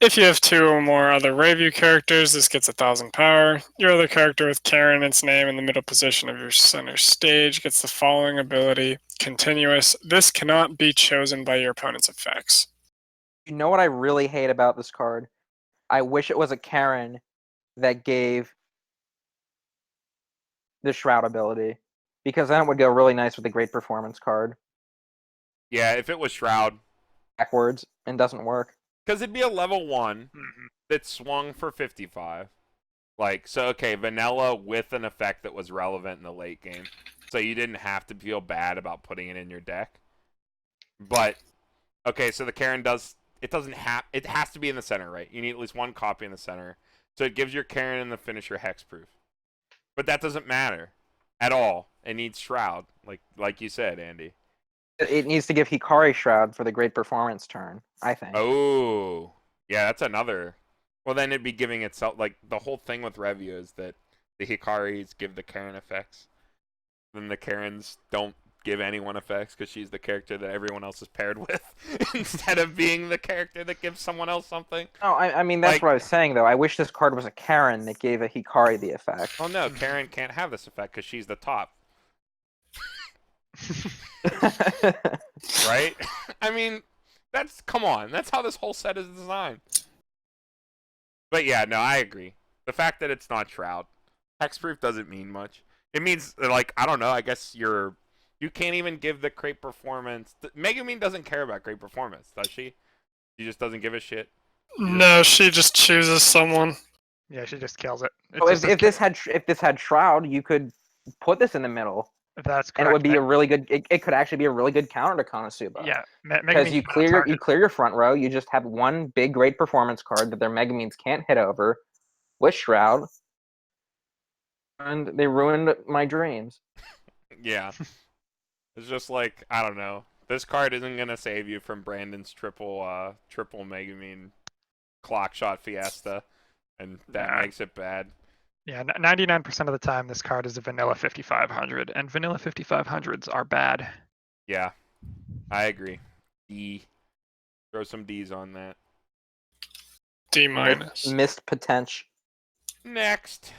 If you have 2 or more other Revue characters, this gets 1,000 power. Your other character with Karen, its name, in the middle position of your center stage gets the following ability: Continuous. This cannot be chosen by your opponent's effects. You know what I really hate about this card? I wish it was a Karen that gave the Shroud ability, because then it would go really nice with the Great Performance card. Yeah, if it was Shroud. Backwards and doesn't work. Because it'd be a level 1 that swung for 55. Like, so, okay, vanilla with an effect that was relevant in the late game. So you didn't have to feel bad about putting it in your deck. But, okay, so the Karen does, it has to be in the center, right? You need at least one copy in the center. So it gives your Karen and the finisher hexproof. But that doesn't matter at all. It needs Shroud, like you said, Andy. It needs to give Hikari Shroud for the Great Performance turn, I think. Oh, yeah, that's another. Well, then it'd be giving itself, like, the whole thing with Revue is that the Hikaris give the Karen effects. Then the Karens don't give anyone effects because she's the character that everyone else is paired with instead of being the character that gives someone else something. No, I mean, that's Like- what I was saying, though. I wish this card was a Karen that gave a Hikari the effect. Oh, no, Karen can't have this effect because she's the top. Right? I mean, come on. That's how this whole set is designed. But yeah, no, I agree. The fact that it's not Shroud. Hexproof doesn't mean much. It means, like, I don't know, I guess you can't even give the great performance. Megumin doesn't care about great performance, does she? She just doesn't give a shit. No, she just chooses someone. Yeah, she just kills it. So if this had Shroud, you could put this in the middle, That's correct. and it would be a really good. It could actually be a really good counter to Konosuba. Yeah, Because you clear your front row, you just have one big Great Performance card that their Megamines can't hit over with Shroud, and they ruined my dreams. Yeah. It's just like, I don't know. This card isn't going to save you from Brandon's triple Megumin clock shot fiesta, and that makes it bad. Yeah, 99% of the time this card is a vanilla 5500, and vanilla 5500s are bad. Yeah, I agree. D. Throw some D's on that. D-. Missed potential. Next.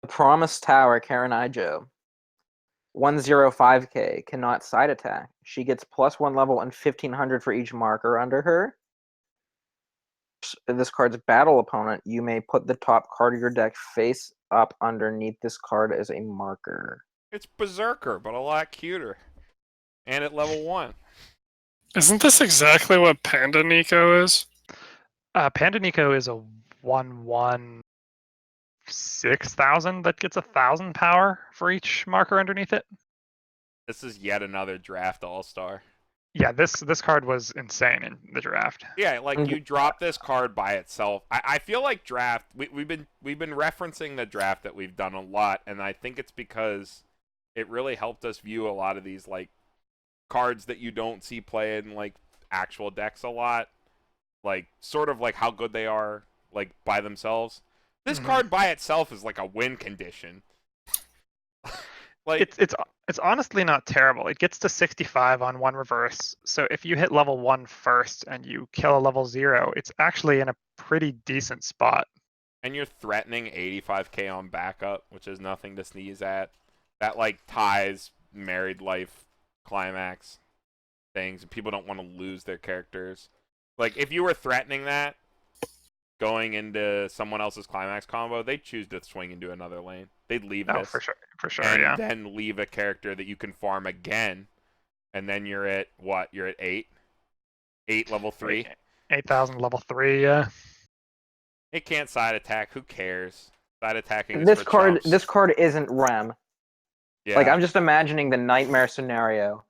The Promise Tower, Karen Ijo. 105k, cannot side attack. She gets +1 level and 1500 for each marker under her. This card's battle opponent, you may put the top card of your deck face up underneath this card as a marker. It's Berserker, but a lot cuter. And at level 1. Isn't this exactly what Panda Nico is? Panda Nico is a 1/1 6000 that gets 1000 power for each marker underneath it. This is yet another draft all-star. Yeah, this card was insane in the draft. Yeah, like you drop this card by itself. I feel like draft. We've been referencing the draft that we've done a lot, and I think it's because it really helped us view a lot of these like cards that you don't see play in like actual decks a lot, like sort of like how good they are like by themselves. This card by itself is like a win condition. Like, it's honestly not terrible. It gets to 65 on one reverse. So if you hit level 1 first and you kill a level 0, it's actually in a pretty decent spot. and you're threatening 85k on backup, which is nothing to sneeze at. That like ties married life climax things. People don't want to lose their characters. Like if you were threatening that going into someone else's climax combo, they'd choose to swing into another lane. They'd leave Oh, this for sure, and yeah. then leave a character that you can farm again, and then you're at what? You're at 8 level 3. 8,000 level 3, yeah. It can't side attack. Who cares? Side attacking is This for card, chumps. this card isn't Rem. Yeah. Like I'm just imagining the nightmare scenario.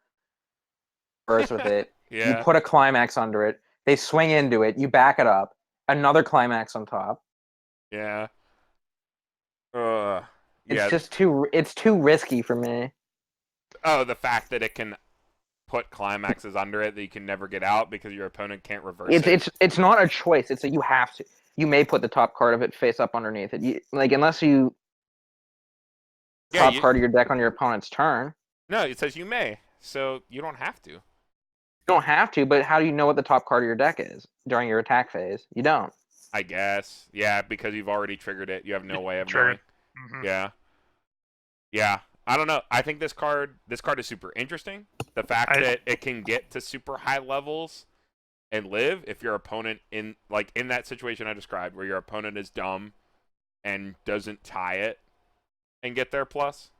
First with it, yeah. you put a climax under it. They swing into it. You back it up. Another climax on top. Yeah. It's Yeah. just too. It's too risky for me. Oh, the fact that it can put climaxes under it that you can never get out because your opponent can't reverse it. It's not a choice. It's a you have to. You may put the top card of it face up underneath it. Like unless you top card of your deck on your opponent's turn. No, it says you may, so you don't have to. You don't have to, but how do you know what the top card of your deck is during your attack phase? You don't. I guess. Yeah, because you've already triggered it. You have no way of True. knowing. Mm-hmm. Yeah. Yeah. I don't know. I think this card is super interesting. The fact that it can get to super high levels and live if your opponent in that situation I described where your opponent is dumb and doesn't tie it and get their plus.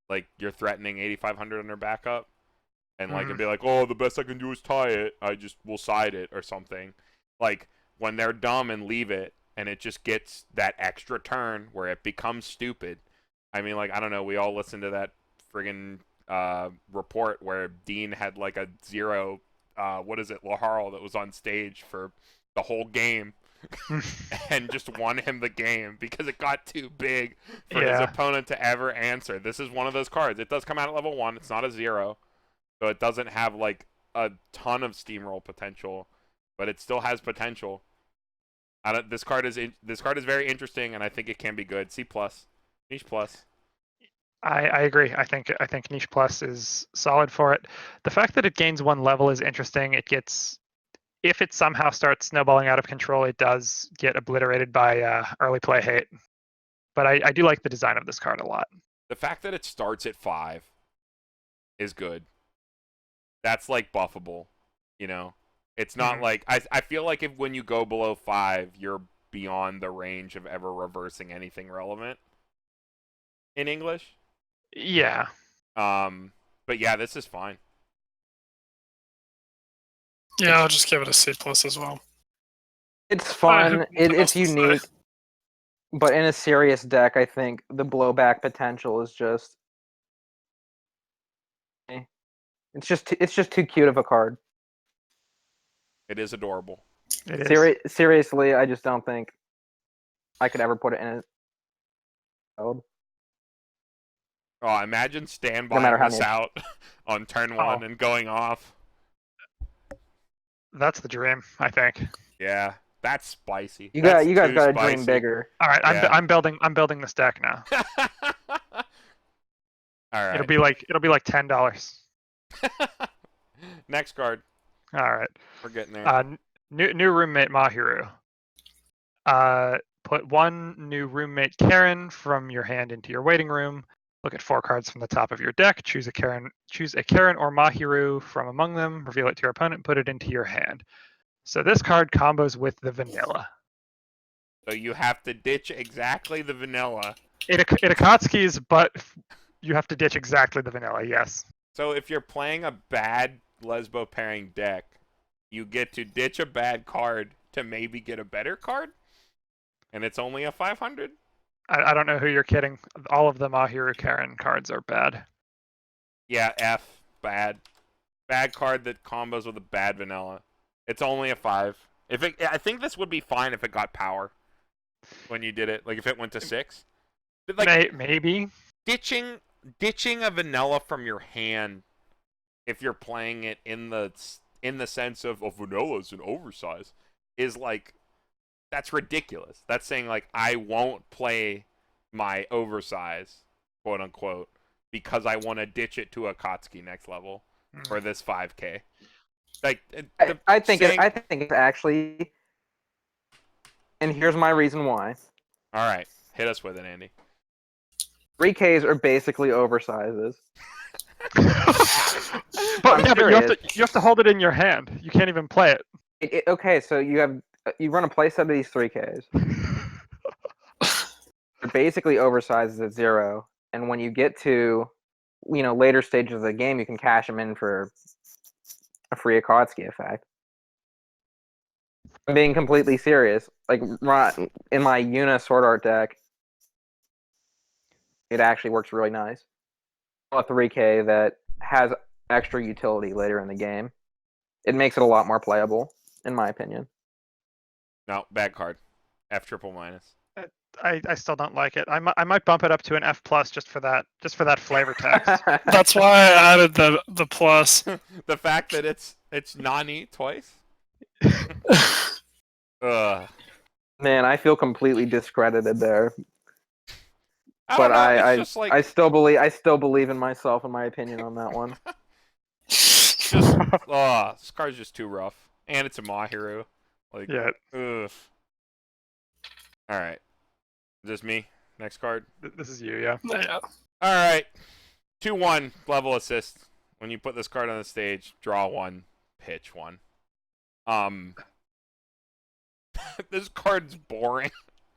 Like you're threatening 8,500 on their backup. And like it'd be like, oh, the best I can do is tie it. I just will side it or something. Like when they're dumb and leave it, and it just gets that extra turn where it becomes stupid. I mean, like I don't know. We all listened to that friggin' report where Dean had like a 0, Laharl that was on stage for the whole game, and just won him the game because it got too big for his opponent to ever answer. This is one of those cards. It does come out at level 1. It's not a 0. So it doesn't have like a ton of steamroll potential, but it still has potential. This card is very interesting, and I think it can be good. C+, niche plus. I agree. I think niche plus is solid for it. The fact that it gains 1 level is interesting. If it somehow starts snowballing out of control, it does get obliterated by early play hate. But I do like the design of this card a lot. The fact that it starts at 5 is good. That's like buffable, you know. It's not like I feel like when you go below 5, you're beyond the range of ever reversing anything relevant in English. Yeah. But yeah, this is fine. Yeah, I'll just give it a C+ as well. It's fun. It's unique. But in a serious deck, I think the blowback potential is just it's just too cute of a card. It is adorable. It is. Seriously, I just don't think I could ever put it in it. Oh, imagine standby this out on turn 1 and going off. That's the dream, I think. Yeah, that's spicy. You guys got to dream bigger. All right, I'm building this deck now. All right. It'll be like $10. Next card. All right. We're getting there. New roommate Mahiru. Put 1 new roommate Karen from your hand into your waiting room. Look at 4 cards from the top of your deck. Choose a Karen or Mahiru from among them. Reveal it to your opponent. Put it into your hand. So this card combos with the vanilla. So you have to ditch exactly the vanilla. It Akatsuki's, but you have to ditch exactly the vanilla. Yes. So if you're playing a bad Lesbo pairing deck, you get to ditch a bad card to maybe get a better card, and it's only a 500. I don't know who you're kidding. All of the Mahiru Karen cards are bad. Yeah, F, bad card that combos with a bad vanilla. It's only a 5. I think this would be fine if it got power when you did it. Like if it went to 6. But like maybe ditching a vanilla from your hand if you're playing it in the sense of vanilla's an oversize is like that's ridiculous. That's saying like I won't play my oversize, quote unquote, because I want to ditch it to a Kotsky next level for this 5K. Like I think it's actually, and here's my reason why. All right, hit us with it, Andy. 3Ks are basically oversizes. But you have to hold it in your hand. You can't even play it. Okay, so you run a playset of these 3Ks. They're basically oversizes at 0, and when you get to, later stages of the game, you can cash them in for a free Akatsuki effect. I'm being completely serious. Like, in my Yuna Sword Art deck, it actually works really nice. A 3K that has extra utility later in the game. It makes it a lot more playable, in my opinion. No, bad card. F triple minus. I still don't like it. I might bump it up to an F plus just for that flavor text. That's why I added the plus. The fact that it's Nani twice. Ugh. Man, I feel completely discredited there. But it's just like... I still believe in myself and my opinion on that one. This card's just too rough, and it's a Mahiru. Like, yeah. Ugh. All right, is this me? Next card. This is you, yeah. Yeah. All right, 2/1 level assist. When you put this card on the stage, draw 1, pitch 1. This card's boring.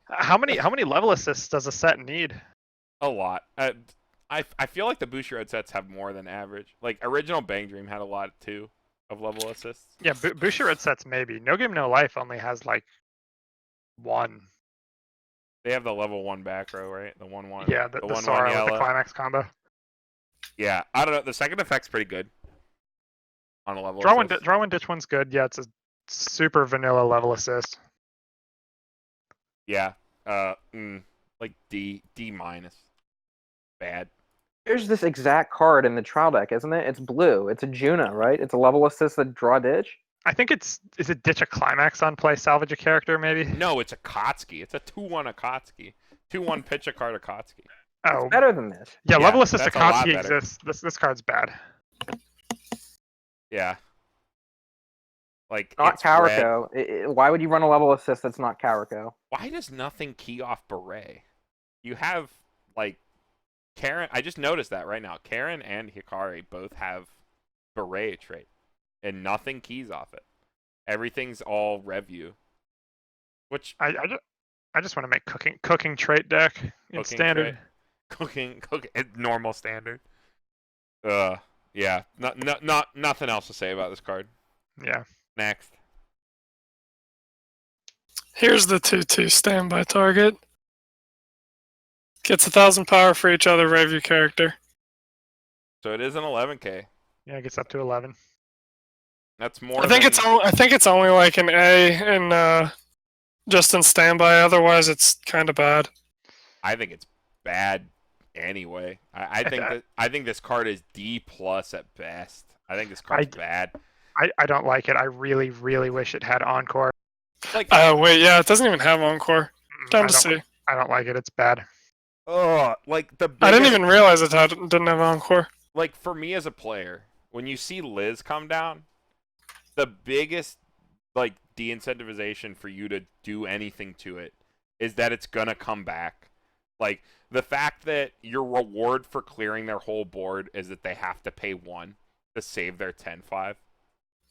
How many level assists does a set need? A lot. I feel like the Bushiroad sets have more than average. Like, original Bang Dream had a lot too of level assists. Yeah, Bushiroad sets maybe. No Game No Life only has like 1. They have the level 1 back row, right? The 1/1. Yeah, the 1/1 Sora yellow. with the climax combo. Yeah, I don't know. The second effect's pretty good on a level. Draw one, ditch one's good. Yeah, it's a super vanilla level assist. Yeah. Like D minus. Bad. There's this exact card in the trial deck, isn't it? It's blue. It's a Juna, right? It's a level assist that draw ditch. I think is it ditch a climax on play, salvage a character maybe? No, it's a Kotsky. It's a 2/1 Akatsuki. 2/1 pitch a card Akatsuki. Oh, It's better than this. Yeah, Yeah, level assist that's a lot Akatsuki better. exists. This card's bad. Yeah. Like, Not it's red. Carico. Why would you run a level assist that's not Carico? Why does nothing key off Beret? You have, like, Karen. I just noticed that right now. Karen and Hikari both have Beret trait, and nothing keys off it. Everything's all Revue. Which I just want to make cooking trait deck in standard. Cooking normal standard. Yeah. Nothing else to say about this card. Yeah. Next. Here's the 2/2 standby target. Gets 1,000 power for each other Revue character. So it is an 11K. Yeah, it gets up to 11. That's more. I think it's only like an A in just in standby. Otherwise, it's kind of bad. I think it's bad anyway. I think this card is D plus at best. I think this card's bad. I don't like it. I really, really wish it had Encore. Like, wait, yeah, it doesn't even have Encore. Time to see. I don't like it. It's bad. Like the biggest, I didn't even realize it didn't have Encore. Like, for me as a player, when you see Liz come down, the biggest, like, de-incentivization for you to do anything to it is that it's gonna come back. Like, the fact that your reward for clearing their whole board is that they have to pay 1 to save their 10/5.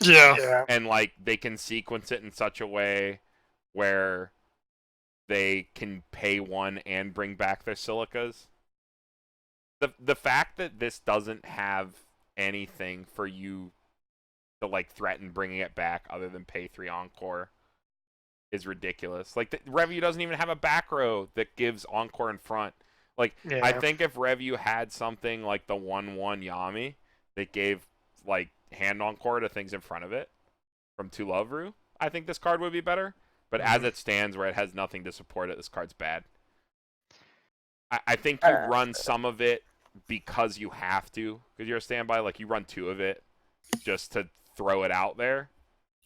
Yeah. And, like, they can sequence it in such a way where they can pay 1 and bring back their silicas. The fact that this doesn't have anything for you to, like, threaten bringing it back other than pay 3 Encore is ridiculous. Like, Revue doesn't even have a back row that gives Encore in front. Like, Yeah. I think if Revue had something like the 1/1 Yami that gave, like, hand Encore to things in front of it from To Love Ru, I think this card would be better. But as it stands, where it has nothing to support it, this card's bad. I think you run some of it because you have to, because you're a standby. Like, you run 2 of it just to throw it out there.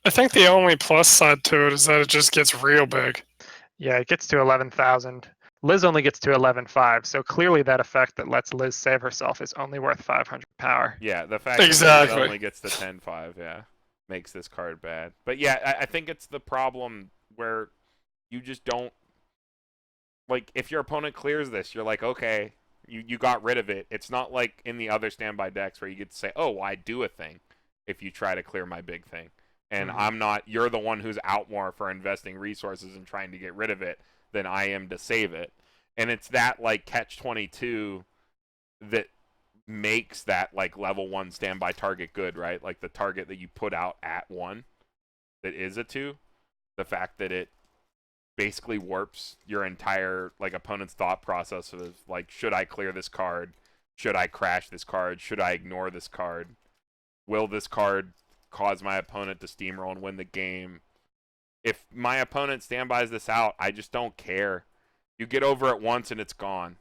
I think the only plus side to it is that it just gets real big. Yeah, it gets to 11,000. Liz only gets to 11.5, so clearly that effect that lets Liz save herself is only worth 500 power. Yeah, the fact that Exactly. it only gets to 10-5, makes this card bad. But yeah, I think it's the problem where you just don't, like, if your opponent clears this, you're like, okay, you got rid of it. It's not like in the other standby decks where you get to say, oh, well, I do a thing if you try to clear my big thing. And I'm not, you're the one who's out more for investing resources and trying to get rid of it than I am to save it. And it's that, like, catch-22 that makes that, like, level 1 standby target good, right? Like, the target that you put out at 1 that is a 2. The fact that it basically warps your entire, like, opponent's thought process of, like, should I clear this card? Should I crash this card? Should I ignore this card? Will this card cause my opponent to steamroll and win the game? If my opponent standbys this out, I just don't care. You get over it once and it's gone.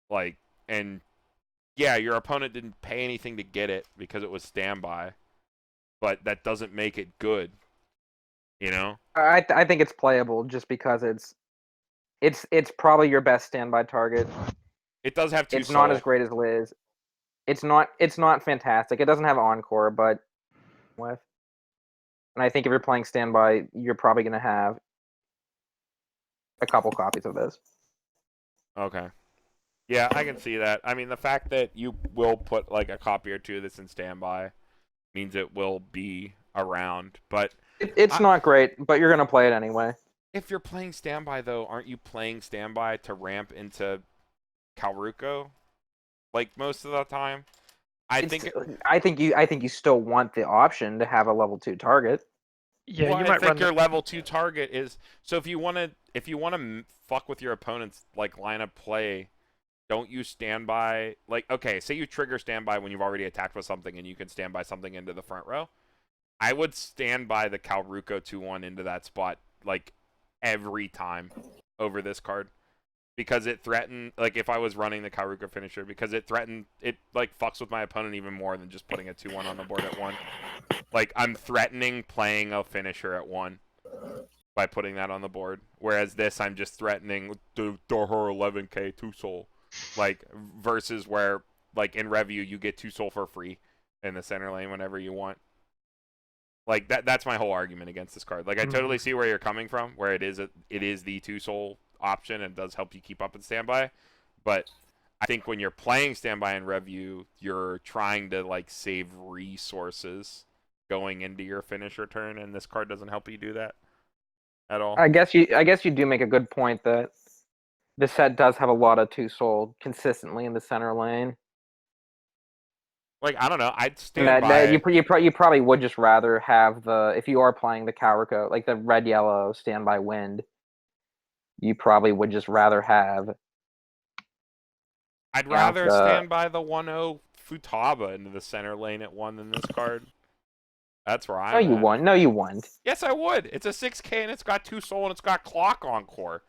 Like, and yeah, your opponent didn't pay anything to get it because it was standby, but that doesn't make it good. You know? I think it's playable just because it's probably your best standby target. It does have 2 It's soul. not as great as Liz. It's not fantastic. It doesn't have Encore, but with. And I think if you're playing standby, you're probably going to have a couple copies of this. Okay. Yeah, I can see that. I mean, the fact that you will put, like, a copy or two of this in standby means it will be around. But It's not great, but you're going to play it anyway. if you're playing standby, though, aren't you playing standby to ramp into Calruco? Like, most of the time? I think you still want the option to have a level 2 target. Yeah, well, you I might think run your level 2 target is, so if you want to fuck with your opponent's, like, line of play, don't you standby, like, okay, say you trigger standby when you've already attacked with something and you can standby something into the front row. I would stand by the Calruco 2/1 into that spot, like, every time over this card. Because it threatened, like, if I was running the Calruco finisher, because it like, fucks with my opponent even more than just putting a 2/1 on the board at 1. Like, I'm threatening playing a finisher at 1 by putting that on the board. Whereas this, I'm just threatening to throw her 11k 2 soul. Like, versus where, like, in Revue, you get 2 soul for free in the center lane whenever you want. Like, that's my whole argument against this card. Like, I totally see where you're coming from, where it is the 2 soul option and does help you keep up in standby. But I think when you're playing standby in Revue, you're trying to, like, save resources going into your finisher turn, and this card doesn't help you do that at all. I guess you do make a good point that the set does have a lot of 2 soul consistently in the center lane. Like, I don't know. I'd And stand by. you probably would just rather have if you are playing the Calrico, like the red-yellow standby wind, you probably would just rather have. I'd rather stand by the 1/0 Futaba into the center lane at 1 than this card. That's where I'm No, you at. won't. No, you won't. Yes, I would. It's a 6k and it's got 2 soul and it's got clock encore.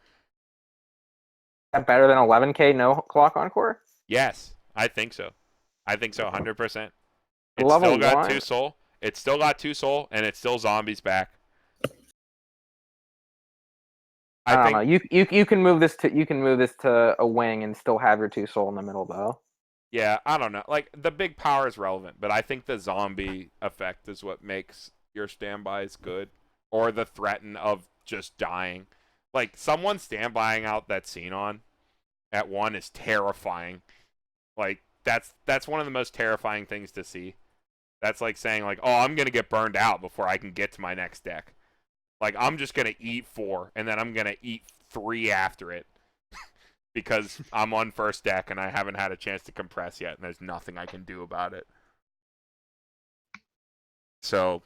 Is that better than 11k no clock encore? Yes, I think so. 100%. It's Level still got 1? 2 soul. It's still got 2 soul, and it's still zombies back. I don't know. You can move this to a wing and still have your 2 soul in the middle though. Yeah, I don't know. Like, the big power is relevant, but I think the zombie effect is what makes your standbys good, or the threaten of just dying. Like, someone standbying out that Xenon at 1 is terrifying. Like, that's one of the most terrifying things to see. That's like saying, like, oh, I'm going to get burned out before I can get to my next deck. Like, I'm just going to eat 4, and then I'm going to eat 3 after it. Because I'm on first deck, and I haven't had a chance to compress yet, and there's nothing I can do about it. So,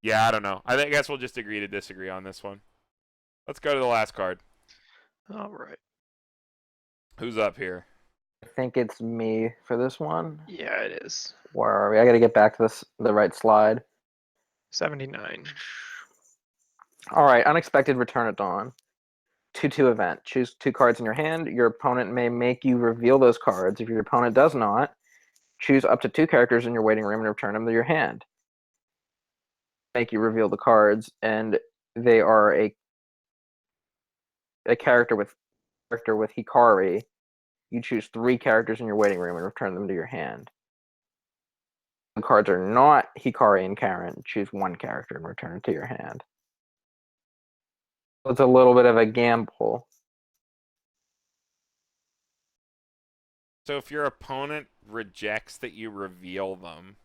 yeah, I don't know. I guess we'll just agree to disagree on this one. Let's go to the last card. All right. Who's up here? I think it's me for this one. Yeah, it is. Where are we? I got to get back to the right slide. 79. All right, unexpected return at dawn. 2/2 event. Choose 2 cards in your hand. Your opponent may make you reveal those cards. If your opponent does not, choose up to 2 characters in your waiting room and return them to your hand. Make you reveal the cards, and they are a character with character with Hikari, you choose 3 characters in your waiting room and return them to your hand. The cards are not Hikari and Karen. Choose 1 character and return it to your hand. So it's a little bit of a gamble. So if your opponent rejects that you reveal them,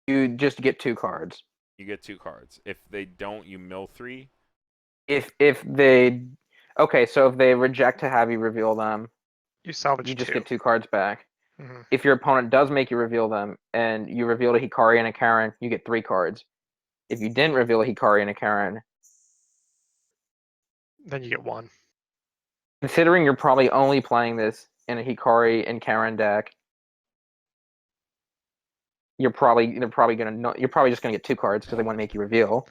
You just get 2 cards. you get 2 cards. If they don't, you mill 3. If they so if they reject to have you reveal them, You salvage you just 2. get 2 cards back. Mhm. If your opponent does make you reveal them and you reveal a Hikari and a Karen, you get 3 cards. If you didn't reveal a Hikari and a Karen, Then you get 1. considering you're probably only playing this in a Hikari and Karen deck, you're probably just gonna get 2 cards because they want to make you reveal.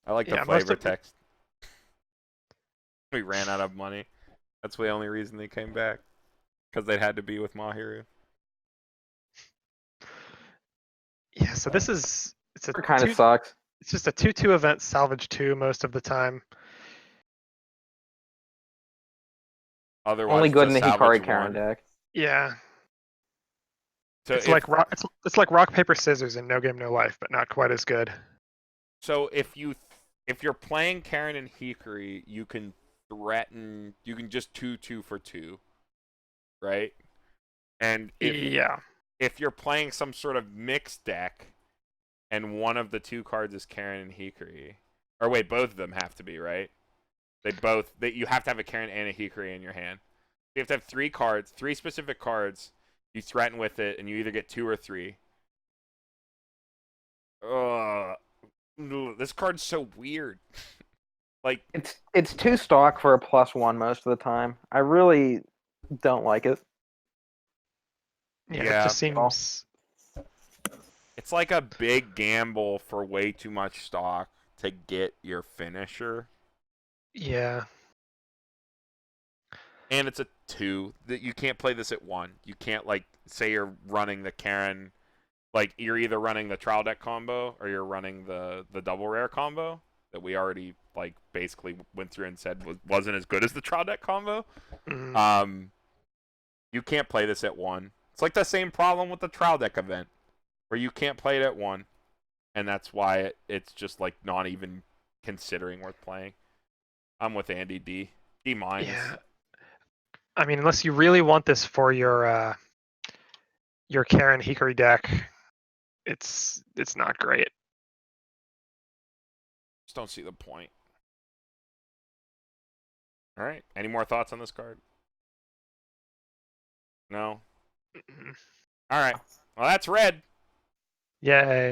I like the Yeah, most flavor of- text. We ran out of money. That's the only reason they came back. Because they had to be with Mahiru. Yeah, so this is it's a It kind of 2 sucks. it's just a 2/2 event, salvage 2 most of the time. Otherwise, Only good in it's the a salvage Hikari Karen 1. deck. Yeah. So It's like rock paper scissors in No Game No Life, but not quite as good. So if you're playing Karen and Hikari, you can threaten. You can just 2/2 for 2, right? And if you're playing some sort of mixed deck, and one of the 2 cards is Karen and Hikari, or wait, both of them have to be, right? You have to have a Karen and a Hikari in your hand. You have to have 3 cards, 3 specific cards. You threaten with it, and you either get 2 or 3. This card's so weird. Like, It's 2 stock for a +1 most of the time. I really don't like it. Yeah, Yeah. it just seems it's like a big gamble for way too much stock to get your finisher. yeah. And it's a 2 that you can't play this at 1. You can't, like, say you're running the Karen, like you're either running the trial deck combo or you're running the double rare combo that we already like basically went through and said wasn't as good as the trial deck combo. Mhm. You can't play this at 1. It's like the same problem with the trial deck event where you can't play it at 1, and that's why it's just like not even considering worth playing. I'm with Andy. D minus. Yeah. I mean, unless you really want this for your Karen Hikari deck, it's not great. Just don't see the point. All right. Any more thoughts on this card? No. Mhm. All right. Well, that's red. Yay.